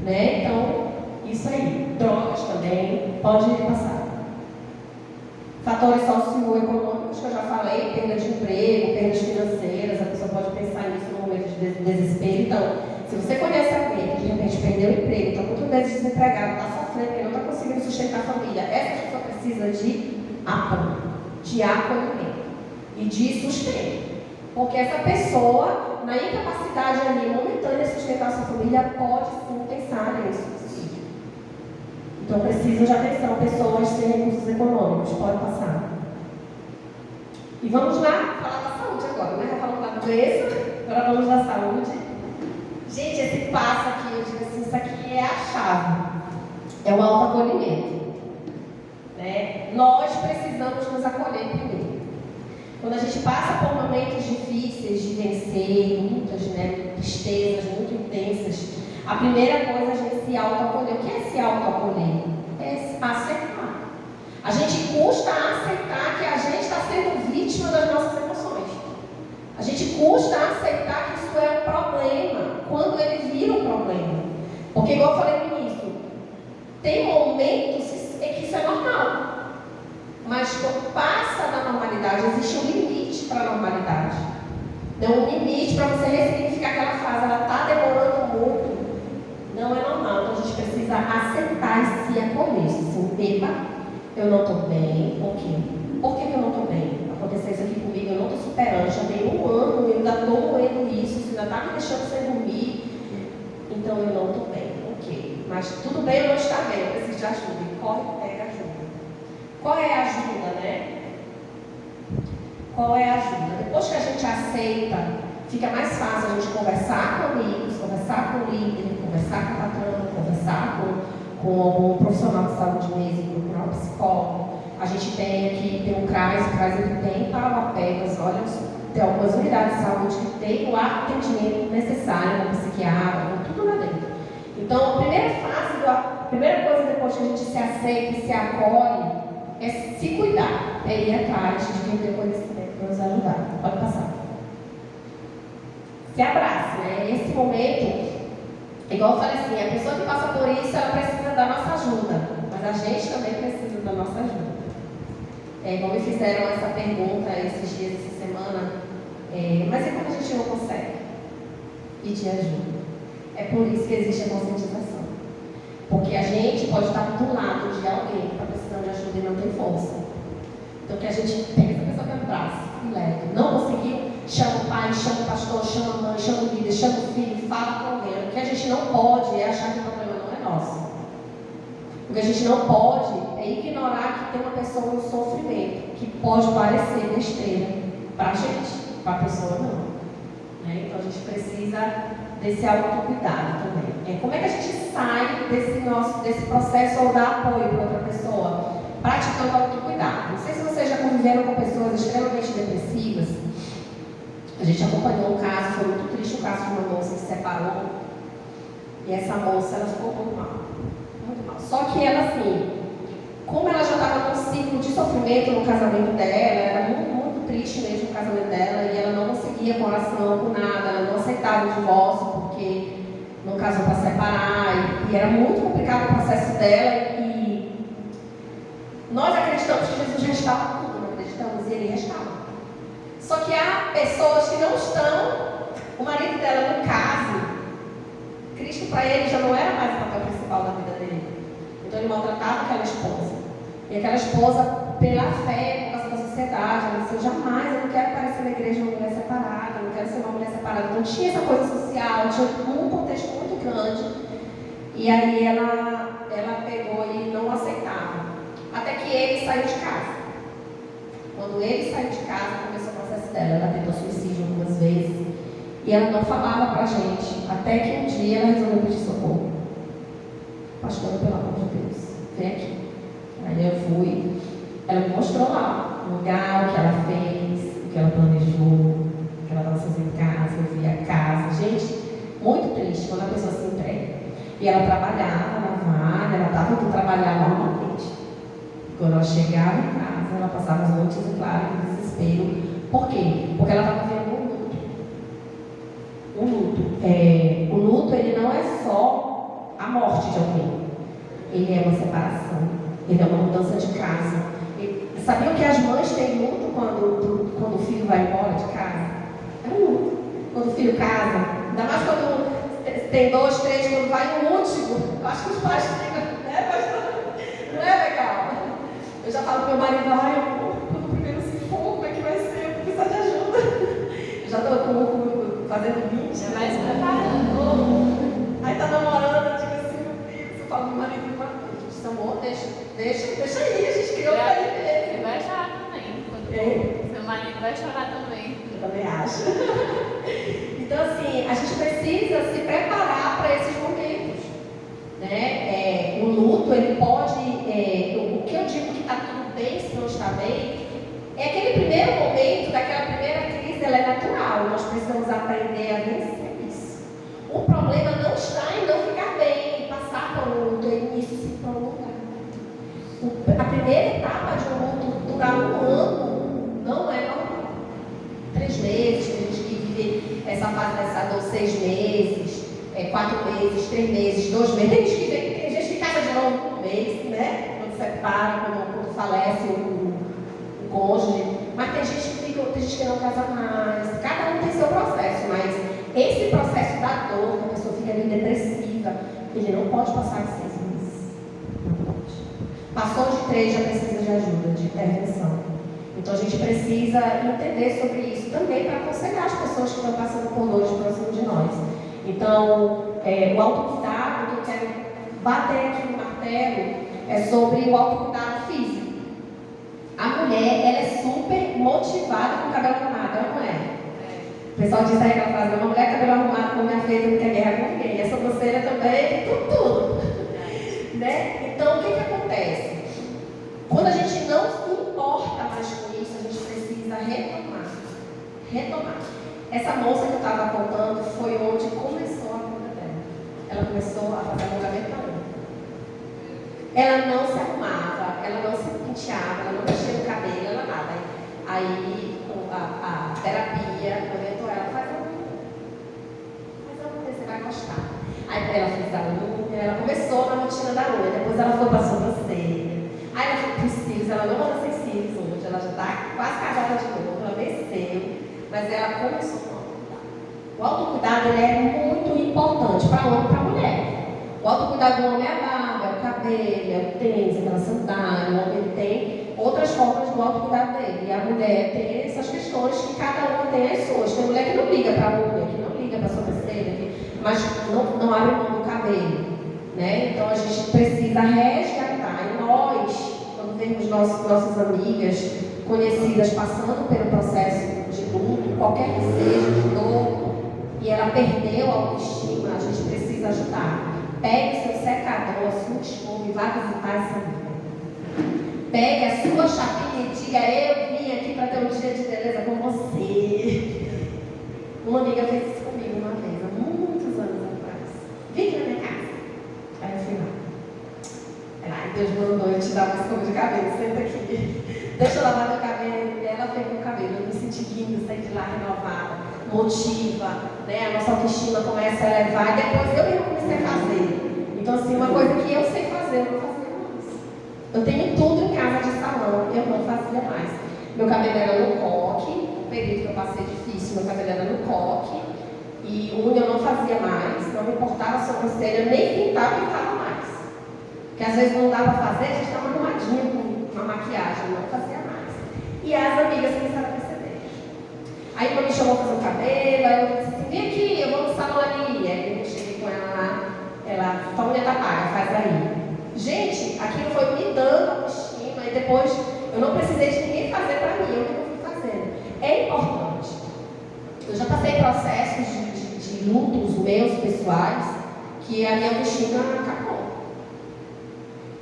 Né? Então, isso aí. Drogas também, pode passar. Fatores socioeconômicos, que eu já falei, perda de emprego, perdas financeiras, a pessoa pode pensar nisso no momento de desespero. Então, se você conhece alguém que de repente perdeu o emprego, está muito meses desempregado, está sofrendo, porque não está conseguindo sustentar a família, essa pessoa precisa de apoio, de acolhimento e de sustento. Porque essa pessoa, na incapacidade ali momentânea de sustentar a sua família, pode sim pensar nisso. Então precisam de atenção, pessoas sem recursos econômicos, pode passar. E vamos lá falar da saúde agora, né? Já falamos da doença, agora vamos da saúde. Gente, esse passo aqui, eu digo assim, isso aqui é a chave. É o autoacolhimento. Né? Nós precisamos nos acolher primeiro. Quando a gente passa por momentos difíceis de vencer, lutas, né, tristezas muito intensas, a primeira coisa é a gente se autoacolher. O que é se autoacolher? É aceitar. A gente custa aceitar que a gente está sendo vítima das nossas emoções. A gente custa aceitar que isso é um problema, quando ele vira um problema. Porque, igual eu falei no início, tem momentos em que isso é normal. Mas quando passa da normalidade, existe um limite para a normalidade. Então, um limite para você ressignificar aquela frase, ela está demorando muito. Não é normal, então a gente precisa precisa aceitar e se acolher. Assim, epa, eu não estou bem, ok. Por que eu não estou bem? Aconteceu isso aqui comigo, eu não estou superando, já tem 1 ano, eu ainda estou moendo isso ainda está me deixando sem dormir, então eu não estou bem, ok. Mas tudo bem, eu não estou bem, eu preciso de ajuda. E corre, pega ajuda. Qual é a ajuda, né? Qual é a ajuda? Depois que a gente aceita, fica mais fácil a gente conversar com amigos, conversar com o líder, conversar com o patrão, conversar com algum profissional de saúde mesmo, procurar um psicólogo. A gente tem aqui, tem um CRAS, o CRAS ele tem Parauapebas, olha, tem algumas unidades de saúde que tem o atendimento necessário com psiquiatra, com tudo lá dentro. Então, a primeira coisa depois que a gente se aceita e se acolhe é se cuidar, é ir atrás de quem tem conhecimento para nos ajudar. Pode passar. Se abrace, né? Nesse momento, igual eu falei assim, a pessoa que passa por isso, ela precisa da nossa ajuda, mas a gente também precisa da nossa ajuda. Igual me fizeram essa pergunta esses dias, essa semana, mas e quando a gente não consegue pedir ajuda? É por isso que existe a conscientização. Porque a gente pode estar do lado de alguém que está precisando de ajuda e não tem força. Então que a gente pega essa pessoa pelo braço e leva. Não conseguiu, chama o pai, chama o pastor, chama a mãe, chama o líder, chama o filho, fala com alguém. O que a gente não pode é achar que o problema não é nosso. O que a gente não pode é ignorar que tem uma pessoa no sofrimento, que pode parecer besteira para a gente, para a pessoa não. Né? Então a gente precisa desse autocuidado também. Como é que a gente sai desse processo ou dá apoio para outra pessoa? Praticando autocuidado. Não sei se vocês já conviveram com pessoas extremamente depressivas. A gente acompanhou um caso, foi muito triste o caso de uma moça que se separou. E essa moça, ela ficou muito mal. Muito mal. Só que ela, assim, como ela já estava num ciclo de sofrimento no casamento dela, era muito, muito triste mesmo o casamento dela, e ela não conseguia com oração, com nada, ela não aceitava o divórcio, porque não casou para separar, e era muito complicado o processo dela, e nós acreditamos que Jesus já estava tudo, não acreditamos, e ele já estava. Só que há pessoas que não estão, o marido dela no caso, Cristo para ele já não era mais o papel principal da vida dele. Então ele maltratava aquela esposa. E aquela esposa, pela fé, por causa da sociedade, ela disse, eu não quero aparecer na igreja uma mulher separada, eu não quero ser uma mulher separada. Então tinha essa coisa social, tinha um contexto muito grande. E aí ela pegou e não aceitava. Até que ele saiu de casa. Quando ele saiu de casa, começou o processo dela. Ela tentou suicídio algumas vezes. E ela não falava pra gente. Até que um dia ela resolveu pedir socorro. Pastora, pelo amor de Deus, vem aqui. Aí eu fui. Ela me mostrou lá o lugar, o que ela fez, o que ela planejou, o que ela estava fazendo em casa. Eu vi a casa. Gente, muito triste quando a pessoa se entrega. E ela trabalhava na Vale, ela estava indo trabalhar normalmente. Quando ela chegava em casa, ela passava as noites, claro, em desespero. Por quê? Porque ela estava vendo um luto. O luto. O luto, ele não é só a morte de alguém. Ele é uma separação. Ele é uma mudança de casa. Sabiam que as mães têm luto quando o filho vai embora de casa? É um luto. Quando o filho casa. Ainda mais quando tem 2, 3, quando vai o último. Eu acho que os pais ficam, né, pastor? Não é legal? Eu já falo pro meu marido, quando o primeiro se for, como é que vai ser? Eu vou precisar de ajuda. Eu já estou fazendo 20. Já vai se preparando. Aí tá namorando, eu digo assim, meu Deus, eu falo pro meu marido, disse, amor, deixa aí, a gente criou pra ele mesmo. Você vai chorar também. Seu marido vai chorar também. Eu também acho. Então, assim, a gente precisa se preparar para esses momentos. Né? O luto, ele pode... o que eu digo que está tudo bem, se não está bem, é aquele primeiro momento, daquela primeira crise, ela é natural. Nós precisamos aprender a vencer isso. O problema não está em não ficar bem, passar por um luto, e isso se prolongar. A primeira etapa de um luto durar 1 ano não é normal. 3 meses, tem gente que vive essa fase dessa dor 6 meses, 4 meses, 3 meses, 2 meses. Tem gente que casa de novo 1 mês, né? Quando separa, quando falece o cônjuge. Mas tem gente que não casa mais. Cada um tem seu processo, mas esse processo da dor, que a pessoa fica ali depressiva, ele não pode passar de 6 meses. Passou de 3, já precisa de ajuda, de intervenção. Então a gente precisa entender sobre isso também para aconselhar as pessoas que estão passando por dores próximo de nós. Então, o autocuidado, que eu quero bater aqui no martelo, é sobre o autocuidado físico. A mulher, ela é super motivada com o cabelo arrumado, ela não é? O pessoal diz aí aquela frase, uma mulher com cabelo arrumado, com minha feita, não quer guerra com ninguém. E essa sobrancelha também, tudo. Né? Então, o que acontece? Quando a gente não se importa mais com isso, a gente precisa retomar. Essa moça que eu estava contando foi onde começou a vida dela. Ela começou a fazer alongamento na unha. Ela não se arrumava, ela não se penteava, ela não mexia no cabelo, ela nada. Aí a terapia orientou ela, faz a unha, você vai gostar. Aí ela fez a unha, ela começou na rotina da unha, depois ela foi para a sobrancelha. Aí ela foi para os cílios, ela não anda sem cílios hoje, ela já está quase casada de novo, ela venceu, mas ela começou com o autocuidado. O autocuidado ele é muito importante para homem e para mulher. O autocuidado do homem é a barba, é o cabelo, é o tênis, aquela sandália, o homem tem outras formas do autocuidado dele. E a mulher tem essas questões que cada uma tem as suas. Tem mulher que não liga para a unha, que não liga para a sobrancelha, mas não abre mão do cabelo. Né? Então a gente precisa resgatar. E nós, quando vemos nossas amigas, conhecidas, passando pelo processo de luto, qualquer que seja, de dor, e ela perdeu a autoestima, a gente precisa ajudar. Pegue seu secador, a sua escova e vá visitar essa amiga. Pegue a sua chapinha e diga, eu vim aqui para ter um dia de beleza com você. Uma amiga fez isso comigo uma vez, há muitos anos atrás. Vem aqui na minha casa. Aí eu fui lá. Ai, Deus mandou eu te dar uma escova de cabelo, senta aqui. Deixa eu lavar meu cabelo. E ela pegou o cabelo, eu me senti linda, saí de lá renovada, motiva, né? A nossa autoestima começa a elevar. E depois eu comecei a fazer. Então, assim, uma coisa que eu sei fazer, eu não fazia mais. Eu tenho tudo em casa de salão, eu não fazia mais. Meu cabelo era no coque, o período que eu passei difícil, meu cabelo era no coque. E unha eu não fazia mais, não me importava a sobrancelha, nem pintava mais. Porque às vezes não dava para fazer, a gente estava arrumadinha com uma maquiagem, não fazia mais. E as amigas começaram a perceber. Aí quando me chamou para fazer o cabelo, aí eu disse assim, vem aqui, eu vou no salão ali. Aí eu cheguei com ela lá, ela, tua unha tá paga, faz aí. Gente, aquilo foi me dando autoestima e depois eu não precisei de ninguém fazer para mim, eu que fui fazendo. É importante. Eu já passei processos de lutos meus pessoais que a minha autoestima acabou.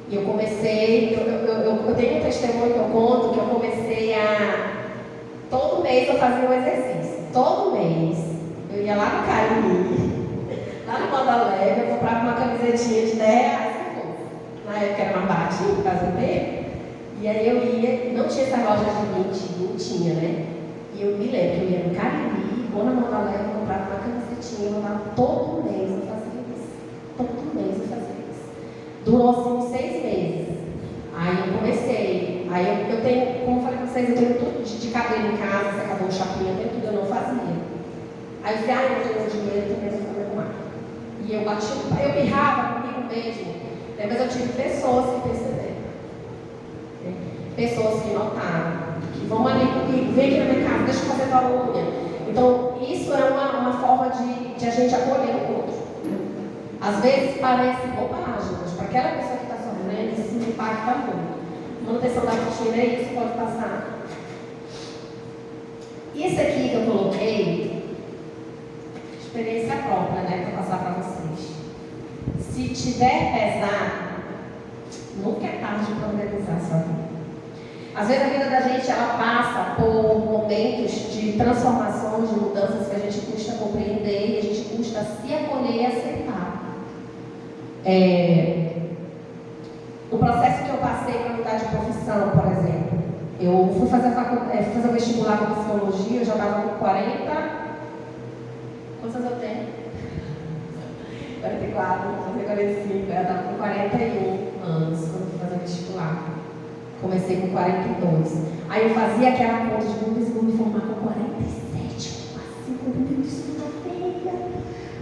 E eu comecei, eu tenho um testemunho que eu conto que eu comecei todo mês eu fazia um exercício. Todo mês eu ia lá no Cariri, lá no Moda Leve, eu comprava uma camisetinha de 10 reais. Na época era mais baratinho, por causa dele. E aí eu ia, não tinha essa loja de 20, não tinha, né? E eu me lembro que eu ia no Cariri, ou na Moda Leve, eu comprava uma camisetinha, eu mandava todo mês, eu fazia isso. Todo mês eu fazia isso. Durou assim uns 6 meses. Aí eu comecei. Aí eu tenho, como eu falei pra vocês, eu tenho tudo de cabelo em casa, secador, chapinha, eu tenho tudo, eu não fazia. Aí eu disse, eu não tenho dinheiro, eu tenho que arrumar. E eu bati, eu pirrava comigo mesmo. Mas eu tive pessoas que perceberam. Pessoas que notaram. Que vão ali comigo, vem aqui na minha casa, deixa eu fazer tua unha. Então, isso é uma forma de a gente acolher o outro. Às vezes parece bobagem, mas para aquela pessoa que está sofrendo, isso impacta muito. Manutenção da rotina é isso, pode passar. Isso aqui que eu coloquei, experiência própria, né, para passar para vocês. Se tiver pesado, nunca é tarde para organizar a sua vida. Às vezes a vida da gente ela passa por momentos de transformações, de mudanças que a gente custa compreender e a gente custa se acolher e aceitar. O processo que eu passei para mudar de profissão, por exemplo, eu fui fazer o vestibular com psicologia, eu já estava com 40. Quantos anos eu tenho? 44, 45, eu estava com 41 anos quando fui fazer o vestibular. Comecei com 42. Aí eu fazia aquela conta de vou me formar com 47, quase 5 minutos na feira.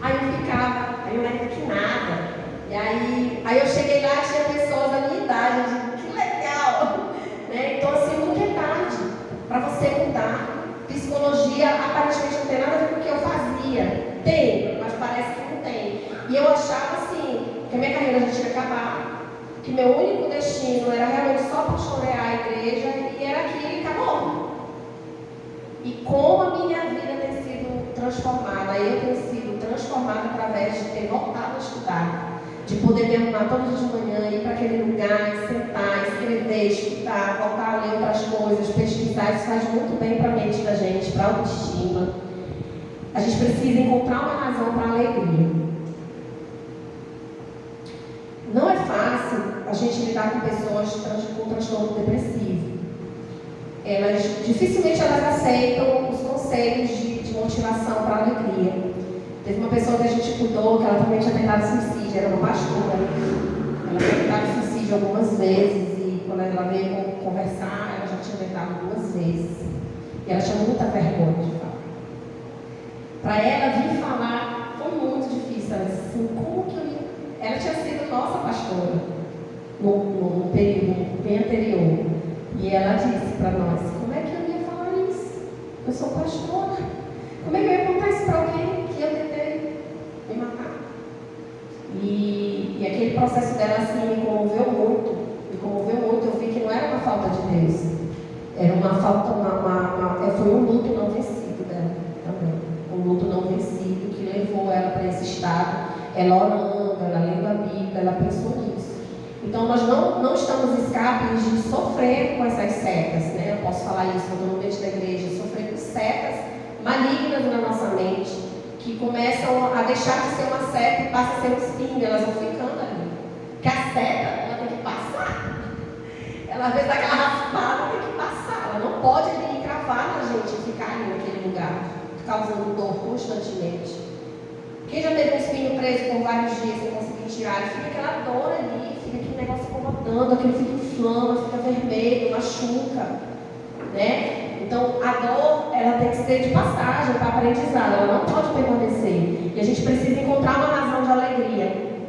Aí eu ficava, aí eu não era que nada. E aí eu cheguei lá e tinha pessoas da minha idade, eu digo, a gente ia acabar, que meu único destino era realmente só pastorear a igreja e era aquilo e acabou. E como a minha vida tem sido transformada, eu tenho sido transformada através de ter voltado a estudar, de poder me arrumar todas as manhãs, ir para aquele lugar, sentar, escrever, escutar, voltar a ler outras coisas, pesquisar. Isso faz muito bem para a mente da gente, para a autoestima. A gente precisa encontrar uma razão para a alegria. Não é fácil a gente lidar com pessoas com transtorno depressivo. Dificilmente elas aceitam os conselhos de motivação para a alegria. Teve uma pessoa que a gente cuidou, que ela também tinha tentado suicídio, era uma pastora. Ela tinha tentado suicídio algumas vezes e quando ela veio conversar, ela já tinha tentado 2 vezes. E ela tinha muita vergonha de falar. Para ela vir falar foi muito difícil. Ela disse assim, como que eu ia... Ela tinha sido nossa pastora no período bem anterior. E ela disse para nós, como é que eu ia falar isso? Eu sou pastora. Como é que eu ia contar isso para alguém que eu tentei me matar? E aquele processo dela assim me comoveu muito. Eu vi que não era uma falta de Deus. Era uma falta, foi um luto não vencido dela também. Um luto não vencido que levou ela para esse estado. Ela orando, ela lendo a Bíblia, ela pensou nisso. Então nós não estamos escapes de sofrer com essas setas, né? Eu posso falar isso quando eu estou no meio da igreja, sofrer com setas malignas na nossa mente, que começam a deixar de ser uma seta e passam a ser um espinho, elas vão ficando ali. Porque a seta, ela tem que passar. Ela às vezes dá aquela raspada, tem que passar. Ela não pode vir cravar na gente e ficar ali naquele lugar, causando dor constantemente. Quem já teve um espinho preso por vários dias sem conseguir tirar, fica aquela dor ali, fica aquele negócio incomodando, aquilo fica inflama, fica vermelho, machuca, né? Então, a dor, ela tem que ser de passagem para aprendizado, ela não pode permanecer. E a gente precisa encontrar uma razão de alegria.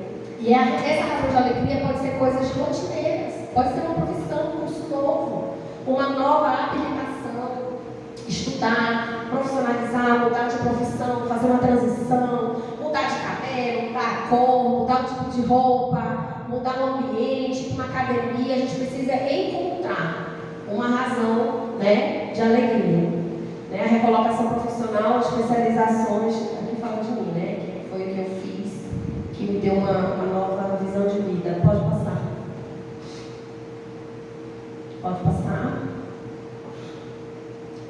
E essa razão de alegria pode ser coisas rotineiras, pode ser uma profissão, um curso novo, uma nova habilitação, estudar, profissionalizar, mudar de profissão, fazer uma transição, mudar de cabelo, mudar a cor, mudar o tipo de roupa, mudar o ambiente, uma academia. A gente precisa encontrar uma razão, né, de alegria. Né? A recolocação profissional, especializações, aqui fala de mim, né, que foi o que eu fiz, que me deu uma nova visão de vida. Pode passar. Pode passar.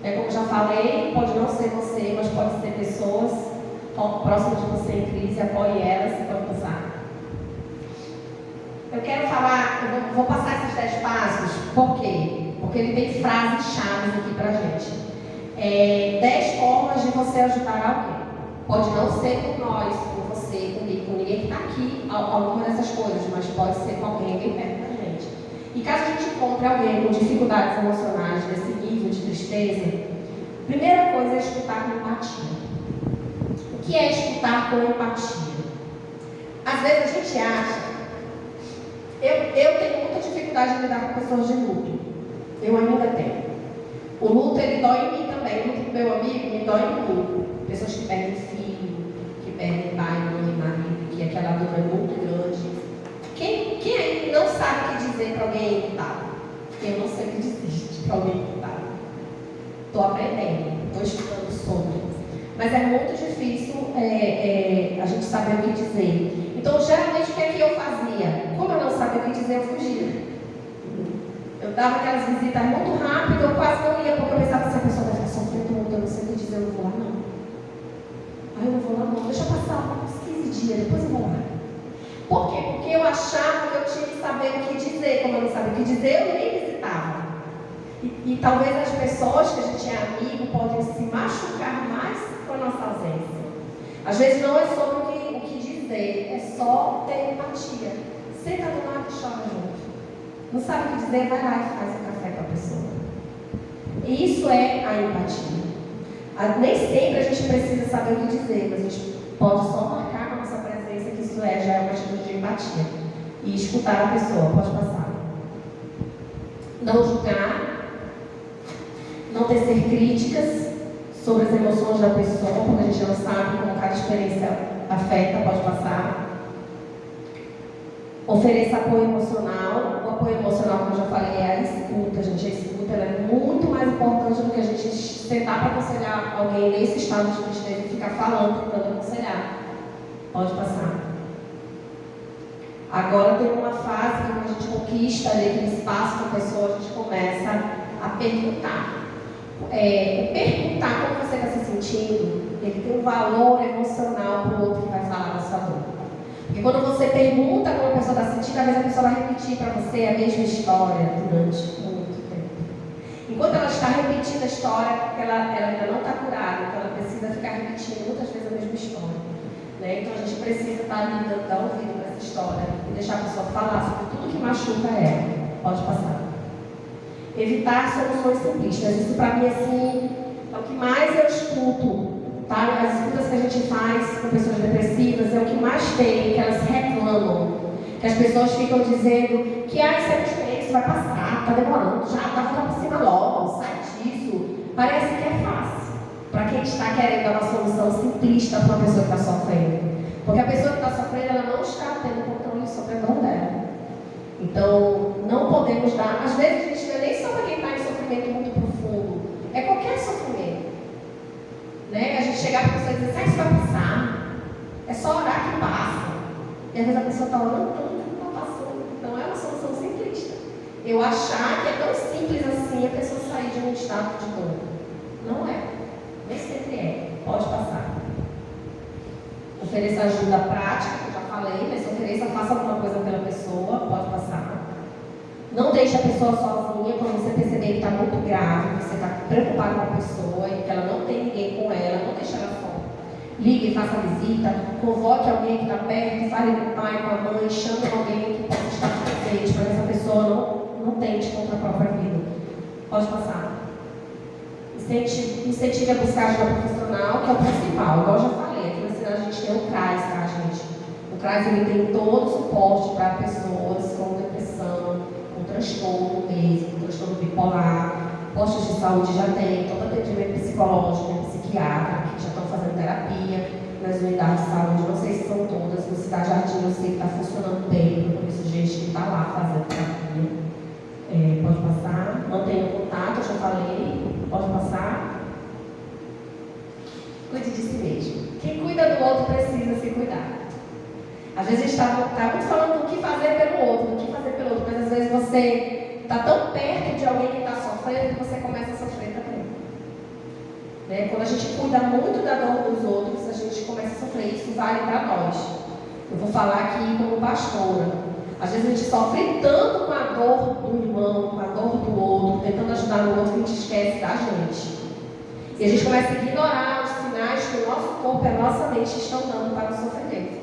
Como já falei, pode não ser você, mas pode ser pessoas próximas de você em crise, apoie elas, pode passar. Eu quero falar, eu vou passar esses 10 passos, por quê? Porque ele tem frases chaves aqui pra gente. 10 formas de você ajudar alguém. Pode não ser com nós, com você, comigo, com ninguém que está aqui, alguma dessas coisas, mas pode ser com alguém bem perto da gente. E caso a gente encontre alguém com dificuldades emocionais desse nível de tristeza, primeira coisa é escutar com empatia. O que é escutar com empatia? Às vezes a gente acha... Eu tenho muita dificuldade de lidar com pessoas de luto. Eu ainda tenho. O luto, ele dói em mim também. O luto do meu amigo me dói em mim. Pessoas que perdem filho, que perdem pai, mãe, marido, que aquela dor é muito grande. Quem aí não sabe o que dizer para alguém irritado? Eu não sei o que dizer para alguém irritado. Estou aprendendo, estou estudando sobre. Mas é muito difícil a gente saber o que dizer. Então, geralmente, o que é que eu fazia? Como eu não sabia o que dizer, eu fugia. Eu dava aquelas visitas muito rápido, eu quase não ia, porque eu pensava, se a pessoa vai ficar sofrendo muito, eu não sei o que dizer, eu não vou lá, não. Aí eu não vou lá, não. Deixa eu passar uns 15 dias, depois eu vou lá. Por quê? Porque eu achava que eu tinha que saber o que dizer. Como eu não sabia o que dizer, eu nem visitava. E talvez as pessoas que a gente é amigo podem se machucar mais com a nossa ausência. Às vezes não é sobre o que dizer, é só ter empatia. Senta do lado e chora junto. Não sabe o que dizer, vai lá e faz o café com a pessoa. E isso é a empatia. Nem sempre a gente precisa saber o que dizer, mas a gente pode só marcar com a nossa presença que isso já é uma atitude de empatia. E escutar a pessoa, pode passar. Não julgar. Não tecer críticas sobre as emoções da pessoa, porque a gente não sabe como cada experiência afeta, pode passar. Ofereça apoio emocional. O apoio emocional, como eu já falei, é a escuta, gente. A escuta ela é muito mais importante do que a gente sentar para aconselhar alguém nesse estado de tristeza e ficar falando, tentando aconselhar. Pode passar. Agora tem uma fase que quando a gente conquista ali aquele espaço com a pessoa, a gente começa a perguntar. Perguntar como você está se sentindo, ele tem um valor emocional para o outro que vai falar da sua dor. Porque quando você pergunta como a pessoa está se sentindo, às vezes a pessoa vai repetir para você a mesma história durante muito tempo. Enquanto ela está repetindo a história, porque ela ainda não está curada, então ela precisa ficar repetindo muitas vezes a mesma história. Né? Então a gente precisa estar ali dar ouvido para essa história e deixar a pessoa falar sobre tudo que machuca ela. Pode passar. Evitar soluções simplistas. Isso para mim assim, é o que mais eu escuto. Tá? As escutas que a gente faz com pessoas depressivas é o que mais tem, que elas reclamam. Que as pessoas ficam dizendo que isso é diferente, isso vai passar, está demorando, já está ficando por cima logo, sai disso. Parece que é fácil. Para quem está querendo uma solução simplista para uma pessoa que está sofrendo. Porque a pessoa que está sofrendo, ela não está tendo controle sobre a dor dela. Então, não podemos dar. Às vezes, a gente não é nem só para quem está em sofrimento muito profundo, é qualquer sofrimento. Né? A gente chegar para a pessoa e dizer, isso vai passar. É só orar que passa. E às vezes a pessoa está orando tanto que não passou. Então, é uma solução simplista. Eu achar que é tão simples assim a pessoa sair de um estado de dor. Não é. Nem sempre é. Pode passar. Ofereça ajuda prática, que eu já falei, mas ofereça, faça alguma coisa pela pessoa, pode passar. Não deixe a pessoa sozinha quando você perceber que está muito grave, que você está preocupado com a pessoa e que ela não tem ninguém com ela, não deixe ela só. Ligue, faça visita, convoque alguém que está perto, fale com o pai, com a mãe, chame alguém que possa estar presente para que essa pessoa não tente contra a própria vida. Pode passar. Incentive a buscar ajuda profissional, que é o principal. Igual eu já falei, aqui na cidade a gente tem o CRAS, tá, gente? O CRAS ele tem todo o suporte para pessoas com depressão, com transtorno mesmo, com transtorno bipolar. Postos de saúde já tem todo atendimento psicológico, psiquiátrico, que já estão fazendo terapia nas unidades de saúde. Não sei se são todas, no Cidade Jardim eu sei que está funcionando bem, por isso gente que está lá fazendo terapia. Pode passar. Mantenha o contato, eu já falei. Pode passar. Cuide de si mesmo. Quem cuida do outro precisa se cuidar. Às vezes a gente está muito falando do que fazer pelo outro, mas às vezes você está tão perto de alguém que está sofrendo que você começa a sofrer também. Né? Quando a gente cuida muito da dor dos outros, a gente começa a sofrer. Isso vale para nós. Eu vou falar aqui como pastora. Às vezes a gente sofre tanto com a dor do irmão, com a dor do outro, tentando ajudar o outro, que a gente esquece da gente. E a gente começa a ignorar os sinais que o nosso corpo e a nossa mente estão dando para o sofrimento.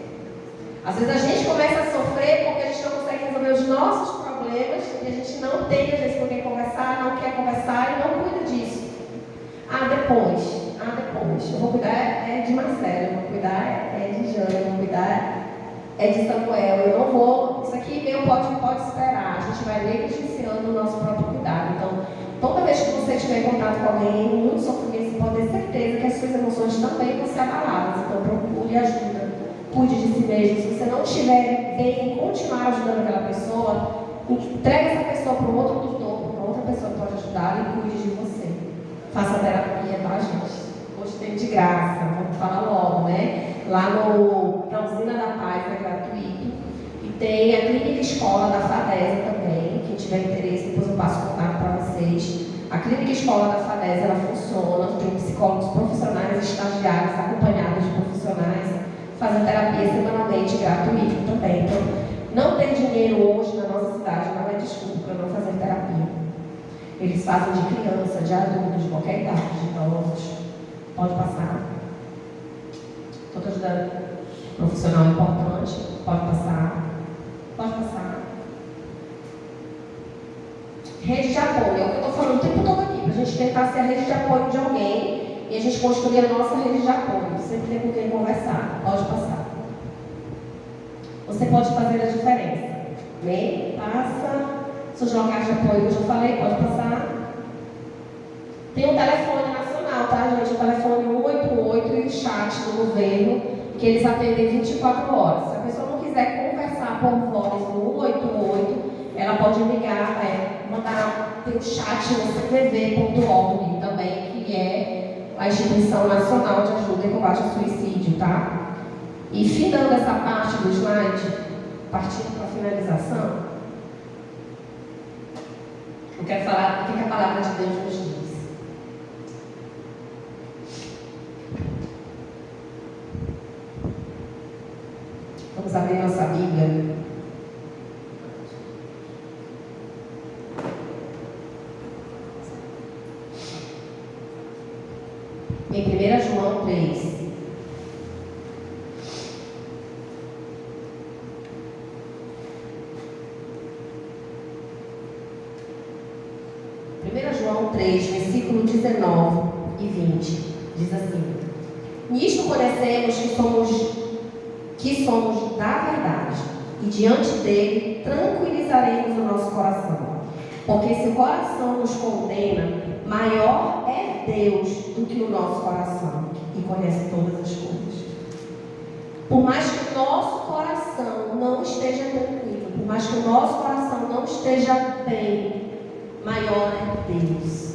Às vezes a gente começa a sofrer porque a gente não consegue resolver os nossos problemas e a gente não tem, às vezes, com quem conversar, não quer conversar e não cuida disso. Depois. Eu vou cuidar de Marcelo, eu vou cuidar de Jana, eu vou cuidar de Samuel. Eu não vou. Isso aqui meu pode esperar. A gente vai negligenciando o nosso próprio cuidado. Então, toda vez que você estiver em contato com alguém, muito sofrimento, você pode ter certeza que as suas emoções também vão ser abaladas. Então, procure ajuda. Cuide de si mesmo. Se você não estiver bem em continuar ajudando aquela pessoa, entregue essa pessoa para um outro tutor, para outra pessoa que pode ajudar e cuide de você. Faça terapia, tá, gente? Hoje tem de graça, vamos falar logo, né? Lá na Usina da Paz é gratuito. E tem a clínica escola da FADESA também. Quem tiver interesse, depois eu passo o contato para vocês. A clínica escola da FADESA, ela funciona. Tem psicólogos profissionais, estagiários, acompanhados de profissionais, fazendo terapia semanalmente gratuito também. Então, não ter dinheiro hoje na nossa cidade não é desculpa para não fazer terapia. Eles fazem de criança, de adultos, de qualquer idade, de idosos. Pode passar. Estou ajudando. Profissional importante. Pode passar. Pode passar. Rede de apoio. É o que eu estou falando o tempo todo aqui. Para a gente tentar ser a rede de apoio de alguém e a gente construir a nossa rede de apoio. Sempre tem com quem conversar. Pode passar. Você pode fazer a diferença. Amém? Passa. Seus locais de apoio, eu já falei, pode passar. Tem um telefone nacional, tá, gente? O telefone 188 e o chat do governo, que eles atendem 24 horas. Se a pessoa não quiser conversar por voz no ela pode ligar, mandar ter o chat no cvv.org também, que é a Instituição Nacional de Ajuda e Combate ao Suicídio, tá? E finando essa parte do slide, partindo para a finalização, eu quero falar o que a palavra de Deus nos diz. Vamos abrir nossa Bíblia. Em 1 João 3. João 3, versículo 19 e 20, diz assim: Nisto conhecemos que somos da verdade, e diante dele tranquilizaremos o nosso coração. Porque se o coração nos condena, maior é Deus do que o nosso coração, e conhece todas as coisas. Por mais que o nosso coração não esteja tranquilo, por mais que o nosso coração não esteja bem, maior é Deus.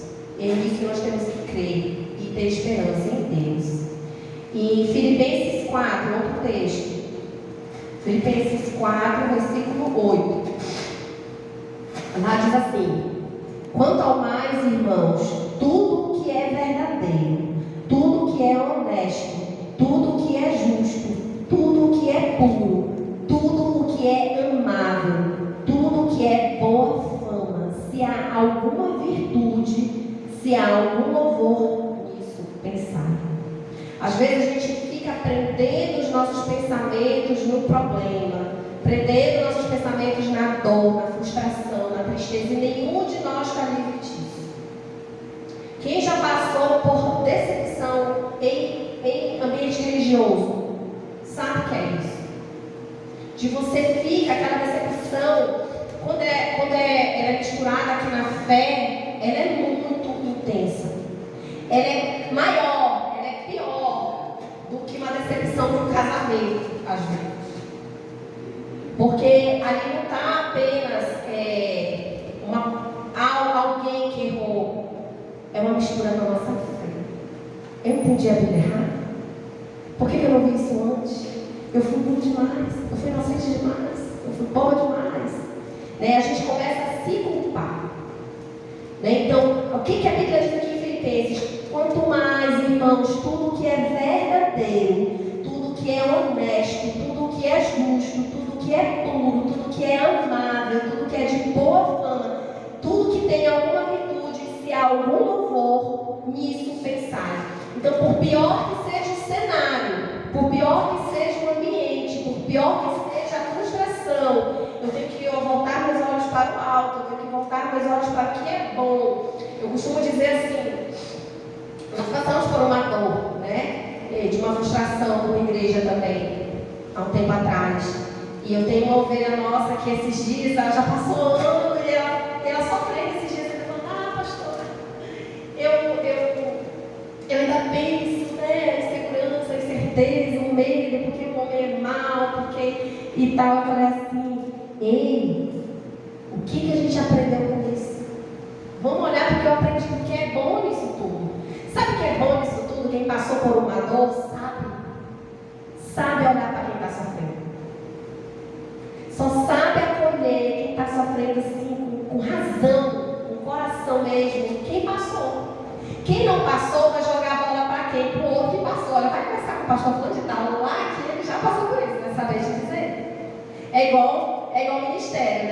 É isso que nós temos que crer e ter esperança em Deus. E em Filipenses 4, outro texto. Filipenses 4, versículo 8. Lá diz assim: Quanto ao mais, irmãos, tudo que é verdadeiro, tudo que é honesto, tudo que é justo, tudo que é puro, tudo o que é amável, tudo que é boa fama, se há alguma virtude, se há algum louvor nisso, pensar. Às vezes a gente fica prendendo os nossos pensamentos no problema, prendendo nossos pensamentos na dor, na frustração, na tristeza, e nenhum de nós está livre disso. Quem já passou por decepção em ambiente religioso, sabe o que é isso? De você fica, aquela decepção, quando ela é misturada aqui na fé, ela é muito intensa. Ela é maior, ela é pior do que uma decepção de um casamento, às vezes. Porque ali não está apenas alguém que errou. É uma mistura da nossa fé. Eu entendi a Bíblia errada? Por que eu não vi isso antes? Eu fui burro demais, eu fui inocente demais, eu fui boa demais. A gente começa a se culpar. Então, o que a Bíblia diz aqui em Filipenses? Quanto mais, irmãos, tudo que é verdadeiro, tudo que é honesto, tudo que é justo, tudo que é puro, tudo que é amável, tudo que é de boa fama, tudo que tem alguma virtude, se há algum louvor, nisso pensai. Então, por pior que seja o cenário, por pior que seja o ambiente, por pior que seja a frustração, eu tenho que voltar meus olhos para o alto, eu tenho que voltar meus olhos para o que é bom. Eu costumo dizer assim, nós passamos por uma dor, de uma frustração numa igreja também, há um tempo atrás. E eu tenho uma ovelha nossa que esses dias, ela já passou ano e ela sofrendo esses dias, ela falou: pastora, eu ainda penso, insegurança, incerteza, um medo, porque o homem é mau, porque e tal. Eu falei assim: ei, o que a gente aprendeu com isso? Vamos olhar porque eu aprendi o que é bom nisso tudo. Sabe o que é bom nisso tudo? Quem passou por uma dor sabe olhar para quem está sofrendo. Só sabe acolher quem está sofrendo assim, com razão, com coração mesmo, quem passou. Quem não passou vai jogar a bola para quem? Para o outro que passou. Olha, vai conversar com o pastor fulano de tal lá, que ele já passou por isso, vai saber te dizer. É igual ministério,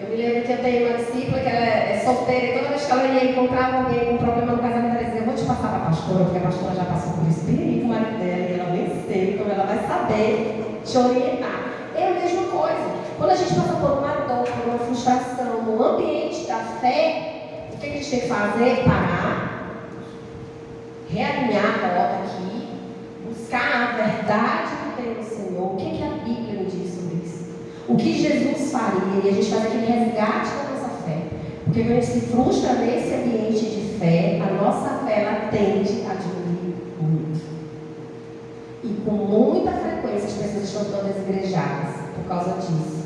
Eu me lembro que eu tenho uma discípula que ela é solteira, e toda vez que ela ia encontrar alguém com um problema no casamento, ela dizia: eu vou te passar para a pastora, porque a pastora já passou por isso bem com o marido dela, e ela nem sei como ela vai saber te orientar. É a mesma coisa. Quando a gente passa por uma dor, por uma frustração, no ambiente da fé, o que a gente tem que fazer? Parar, realinhar a rota aqui, buscar a verdade que tem no Senhor. O que a Bíblia me diz sobre isso? O que Jesus faria? E a gente faz aquele resgate da nossa fé. Porque quando a gente se frustra nesse ambiente de fé, a nossa fé ela tende a diminuir muito. E com muita frequência as pessoas estão todas igrejadas por causa disso.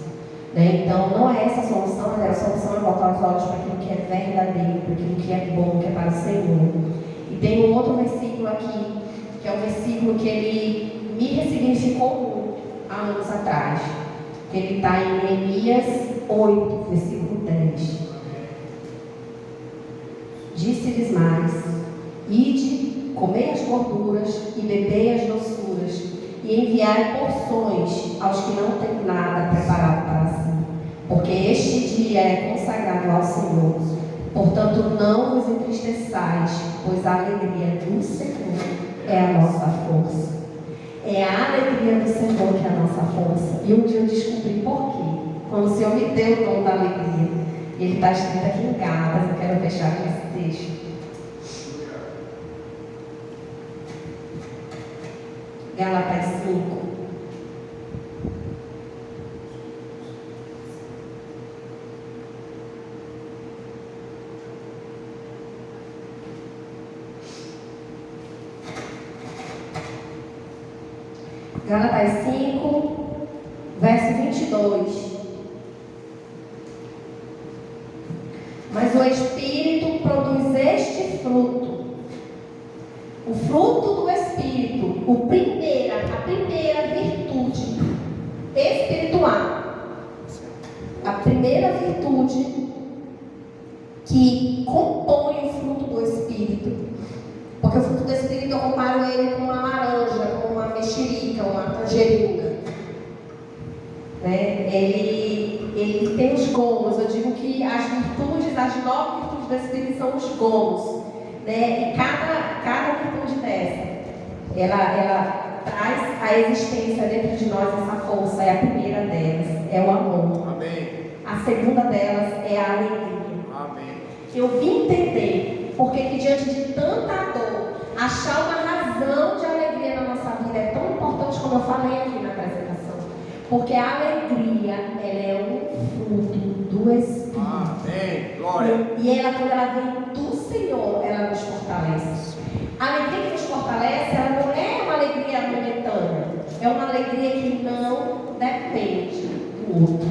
Né? Então, não é essa a solução, mas a solução é voltar os olhos para aquilo que é verdadeiro, para aquilo que é bom, que é para o Senhor. E tem um outro versículo aqui, que é um versículo que ele me ressignificou muito há anos atrás. Ele está em Neemias 8, versículo 10. Disse-lhes mais: ide, comei as gorduras e bebei as doçuras, e enviai porções aos que não têm nada preparado para si, porque este dia é consagrado ao Senhor. Portanto, não vos entristeçais, pois a alegria do Senhor é a nossa força. É a alegria do Senhor que é a nossa força. E um dia eu descobri por quê. Quando o Senhor me deu o dom da alegria. Ele está escrito aqui em Gálatas, eu quero fechar com esse texto. Gálatas 5. Gálatas 5, verso 22. Mas o Espírito produz este fruto. O fruto do Espírito, a primeira virtude espiritual. A primeira virtude que compõe o fruto do Espírito. Porque o fruto do Espírito eu comparo ele com uma laranja, com uma mexerica, uma tangerina. Né? Ele tem os gomos. Eu digo que as 9 virtudes do Espírito são os gomos. Né? E cada virtude dessa, ela traz a existência dentro de nós essa força. É a primeira delas, é o amor. Amém. A segunda delas é a alegria. Amém. Eu vim entender porque que diante de tanta dor, achar uma razão de alegria na nossa vida é tão importante, como eu falei aqui na apresentação. Porque a alegria, ela é um fruto do Espírito. Amém. Glória. E ela, quando ela vem do Senhor, ela nos fortalece. A alegria que nos fortalece, ela não é uma alegria momentânea. É uma alegria que não depende do outro.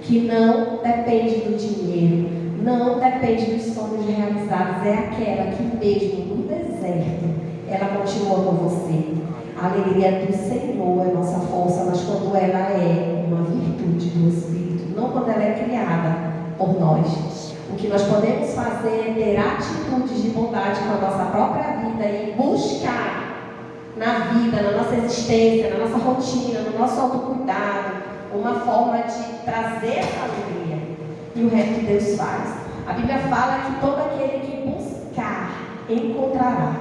Que não depende do dinheiro. Não depende dos sonhos realizados. É aquela que mesmo no deserto, ela continua com você. A alegria do Senhor é nossa força, mas quando ela é uma virtude do Espírito, não quando ela é criada por nós. O que nós podemos fazer é ter atitudes de bondade com a nossa própria vida e buscar na vida, na nossa existência, na nossa rotina, no nosso autocuidado, uma forma de trazer essa alegria. E o resto Deus faz. A Bíblia fala que todo aquele que buscar, encontrará.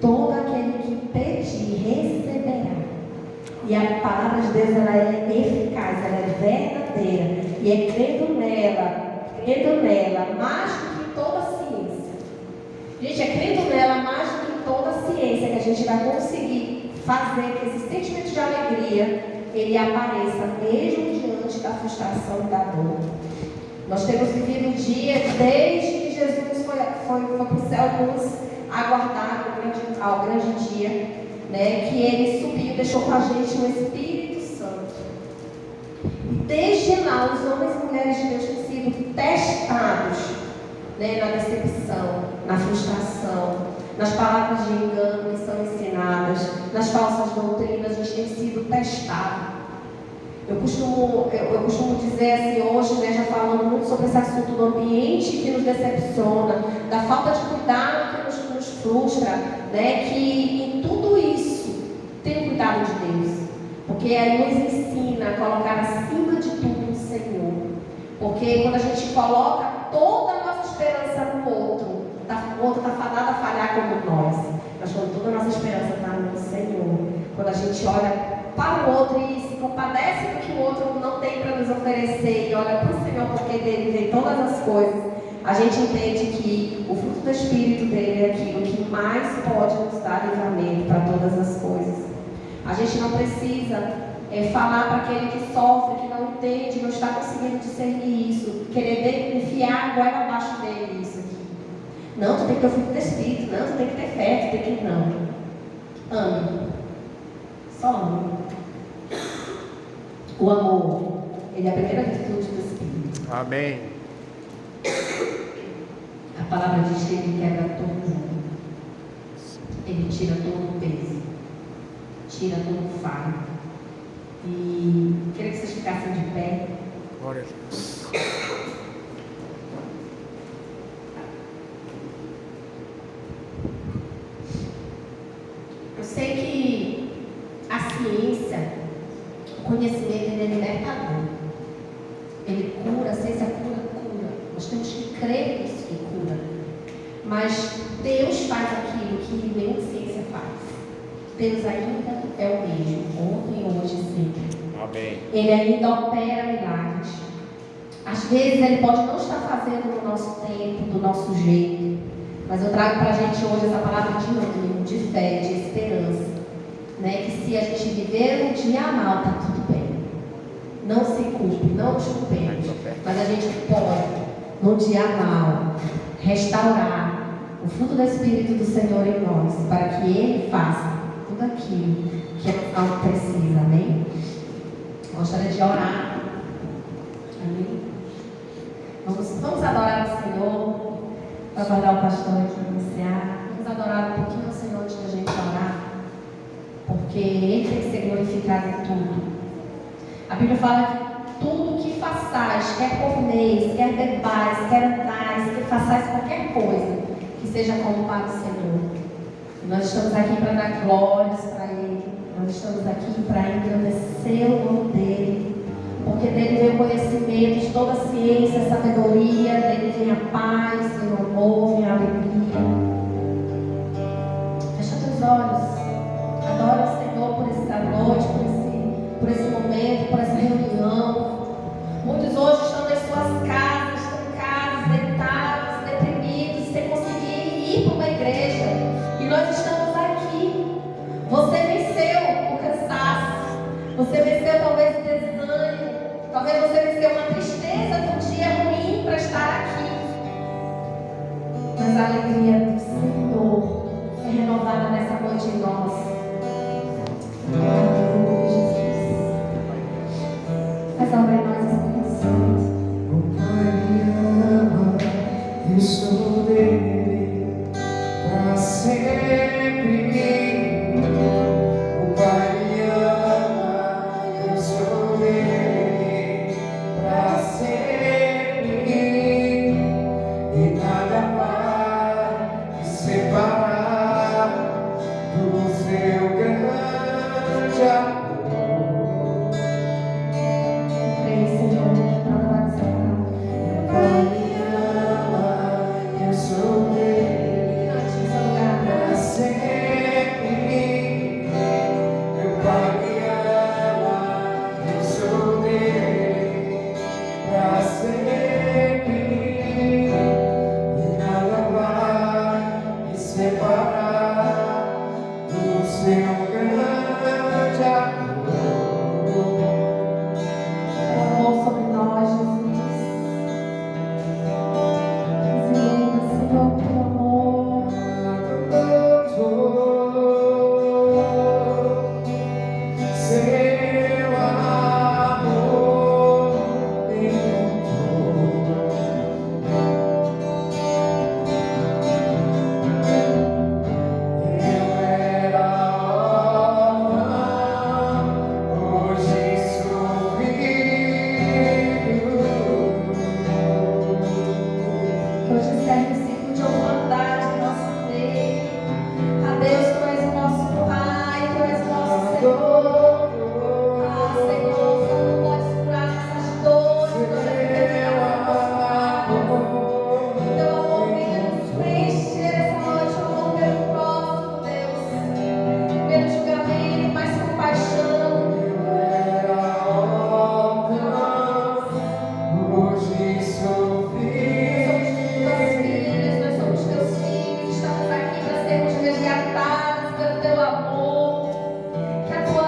Todo aquele que pedir, receberá. E a palavra de Deus, ela é eficaz, ela é verdadeira. E é crendo nela, mais do que toda a ciência. Gente, é crendo nela mais do que toda a ciência que a gente vai conseguir fazer que esse sentimento de alegria, ele apareça mesmo diante da frustração e da dor. Nós temos vivido dias desde que Jesus foi para o céu nos aguardar ao grande dia, né, que ele subiu e deixou com a gente o Espírito Santo. E desde lá, os homens e mulheres de Deus têm sido testados, né, na decepção, na frustração, nas palavras de engano que são ensinadas, nas falsas doutrinas. A gente tem sido testado. Eu costumo dizer assim, hoje, né, já falando muito sobre esse assunto do ambiente que nos decepciona, da falta de cuidado que nos frustra, né, que em tudo isso tem o cuidado de Deus. Porque aí nos ensina a colocar acima de tudo o Senhor. Porque quando a gente coloca toda a nossa esperança no outro, o outro está fadado a falhar como nós. Mas quando toda a nossa esperança está no Senhor, quando a gente olha para o outro e se compadece do que o outro não tem para nos oferecer e olha para o Senhor, porque dele vem todas as coisas, a gente entende que o fruto do Espírito dele é aquilo que mais pode nos dar livramento para todas as coisas. A gente não precisa falar para aquele que sofre, que não entende, não está conseguindo discernir isso, querer enfiar a goela abaixo dele isso aqui. Não, tu tem que ter o fruto do Espírito, não, tu tem que ter fé, tu tem que não. Ame. Só ame. O amor Ele é a primeira virtude do Espírito. Amém. A palavra diz que ele quebra todo o jugo. Ele tira todo o peso. Tira todo o fardo. E queria que vocês ficassem de pé. Glória a Deus. Eu sei que a ciência, o conhecimento, ele é libertador. Ele cura, a ciência cura. Nós temos que crer nisso que cura. Mas Deus faz aquilo que nenhuma ciência faz. Deus ainda é o mesmo, ontem, hoje e sempre. Amém. Ele ainda opera milagres. Às vezes ele pode não estar fazendo no nosso tempo, do nosso jeito. Mas eu trago para a gente hoje essa palavra de ânimo, de fé, de esperança. Né? Que se a gente viver um dia mal, está tudo bem. Não se culpe, não nos culpemos. Mas a gente pode, no dia mal, restaurar o fruto do Espírito do Senhor em nós, para que Ele faça tudo aquilo que a alma precisa. Amém? Gostaria de orar. Amém? Vamos adorar o Senhor. Vai aguardar o pastor aqui iniciar. Vamos adorar um pouquinho o Senhor antes da gente orar. Porque Ele tem que ser glorificado em tudo. A Bíblia fala que tudo que façais, quer comeis, quer bebais, quer andais, quer façais qualquer coisa, que seja como para o Senhor. E nós estamos aqui para dar glórias para Ele. Nós estamos aqui para engrandecer o nome dEle. Porque dEle vem o conhecimento de toda a ciência, a sabedoria, dEle vem a paz, vem o amor, vem a alegria. Fecha teus olhos. Adora o Senhor por essa noite, por esse momento, por essa reunião. Muitos hoje estão nas suas casas, trancados, deitados, deprimidos, sem conseguir ir para uma igreja. E nós estamos aqui. Você venceu o cansaço. Você venceu talvez o desânimo. Talvez você venceu uma tristeza de um dia ruim para estar aqui. Mas a alegria do Senhor é renovada nessa noite em nós. Aleluia, Jesus. Faz obra em nós, Espírito Santo. O Pai me ama, eu sou dele para sempre. O Pai me ama, eu sou dele para sempre. E nada vai me separar do seu grande amor. Creio, Senhor, nada vai nos separar. Pai me ama, eu sou dele Cante em seu lugar. para sempre. Meu Pai me ama, eu sou dele para sempre. E nada vai me separar do seu grande amor. Amor sobre nós, Jesus. Nos inunda, Senhor, pelo amor. Seu amor me encontrou. Eu era órfão, hoje sou filho. Hoje serve o ciclo de orfandade em nosso meio. A Deus, Tu és o nosso Pai, Tu és o nosso Senhor. Ah, Senhor, só não podes curar nossas dores, nós o Teu amor venha nos preencher essa noite, o amor pelo próximo, Deus. Pelo julgamento, mas compaixão. Hoje sou filho. Nós somos Teus filhos, estamos aqui para sermos resgatados pelo Teu amor. Que a Tua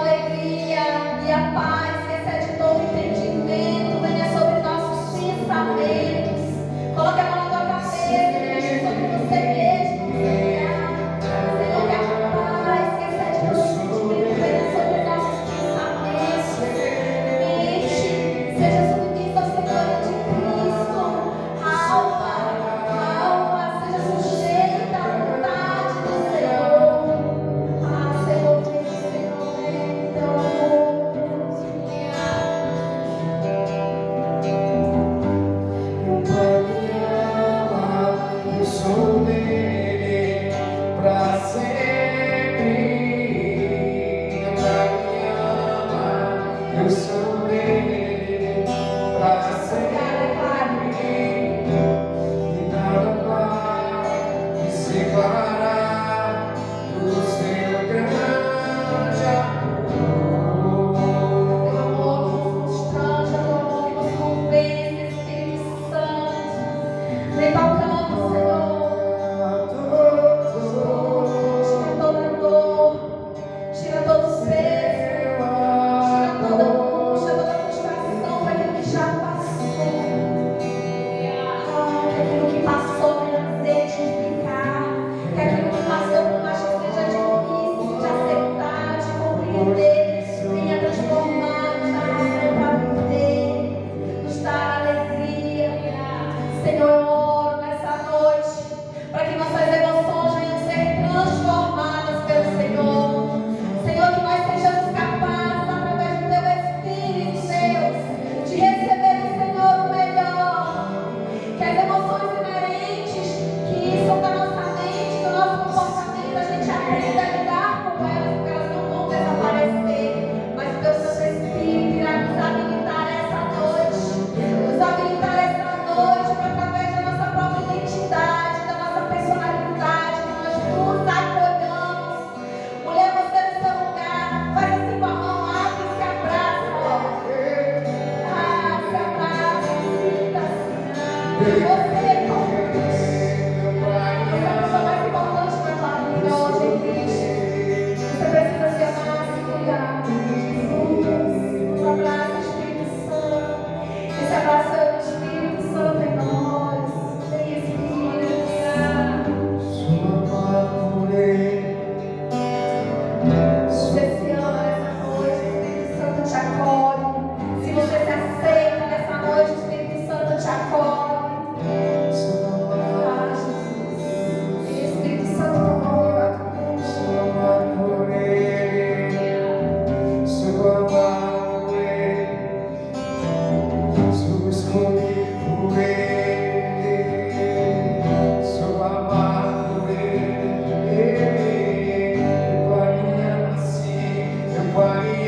viver, venha transformar, nos dar razão para viver, nos dar alegria. Senhor, eu oro nessa noite para que nossas emoções venham ser transformadas pelo Senhor. Senhor, que nós sejamos capazes, através do Teu Espírito, Deus, de receber do Senhor o melhor. Que as emoções inerentes que são da nossa mente, do nosso comportamento, a gente aprenda a lidar com elas, porque elas não vão desaparecer. Mas o Teu Santo Espírito irá nos habilitar essa noite. Nos habilitar essa noite para, através da nossa própria identidade, da nossa personalidade, que nós nos acolhamos. Mulher, você no seu lugar, faz assim com a mão, abre e se abraça, ó. Se abraça, sinta-se. Você é a pessoa mais importante na tua vida hoje em Cristo. Você precisa se amar, se cuidar. Jesus, nos abraça, Espírito Santo. Esse abraço é do Espírito Santo em nós. Vem, Espírito. Você se ama nessa noite, o Espírito Santo te acolhe. Se você se aceita nessa noite, o Espírito Santo te acolhe. Ah, Jesus. Espírito Santo, teu nome vai conosco. Pai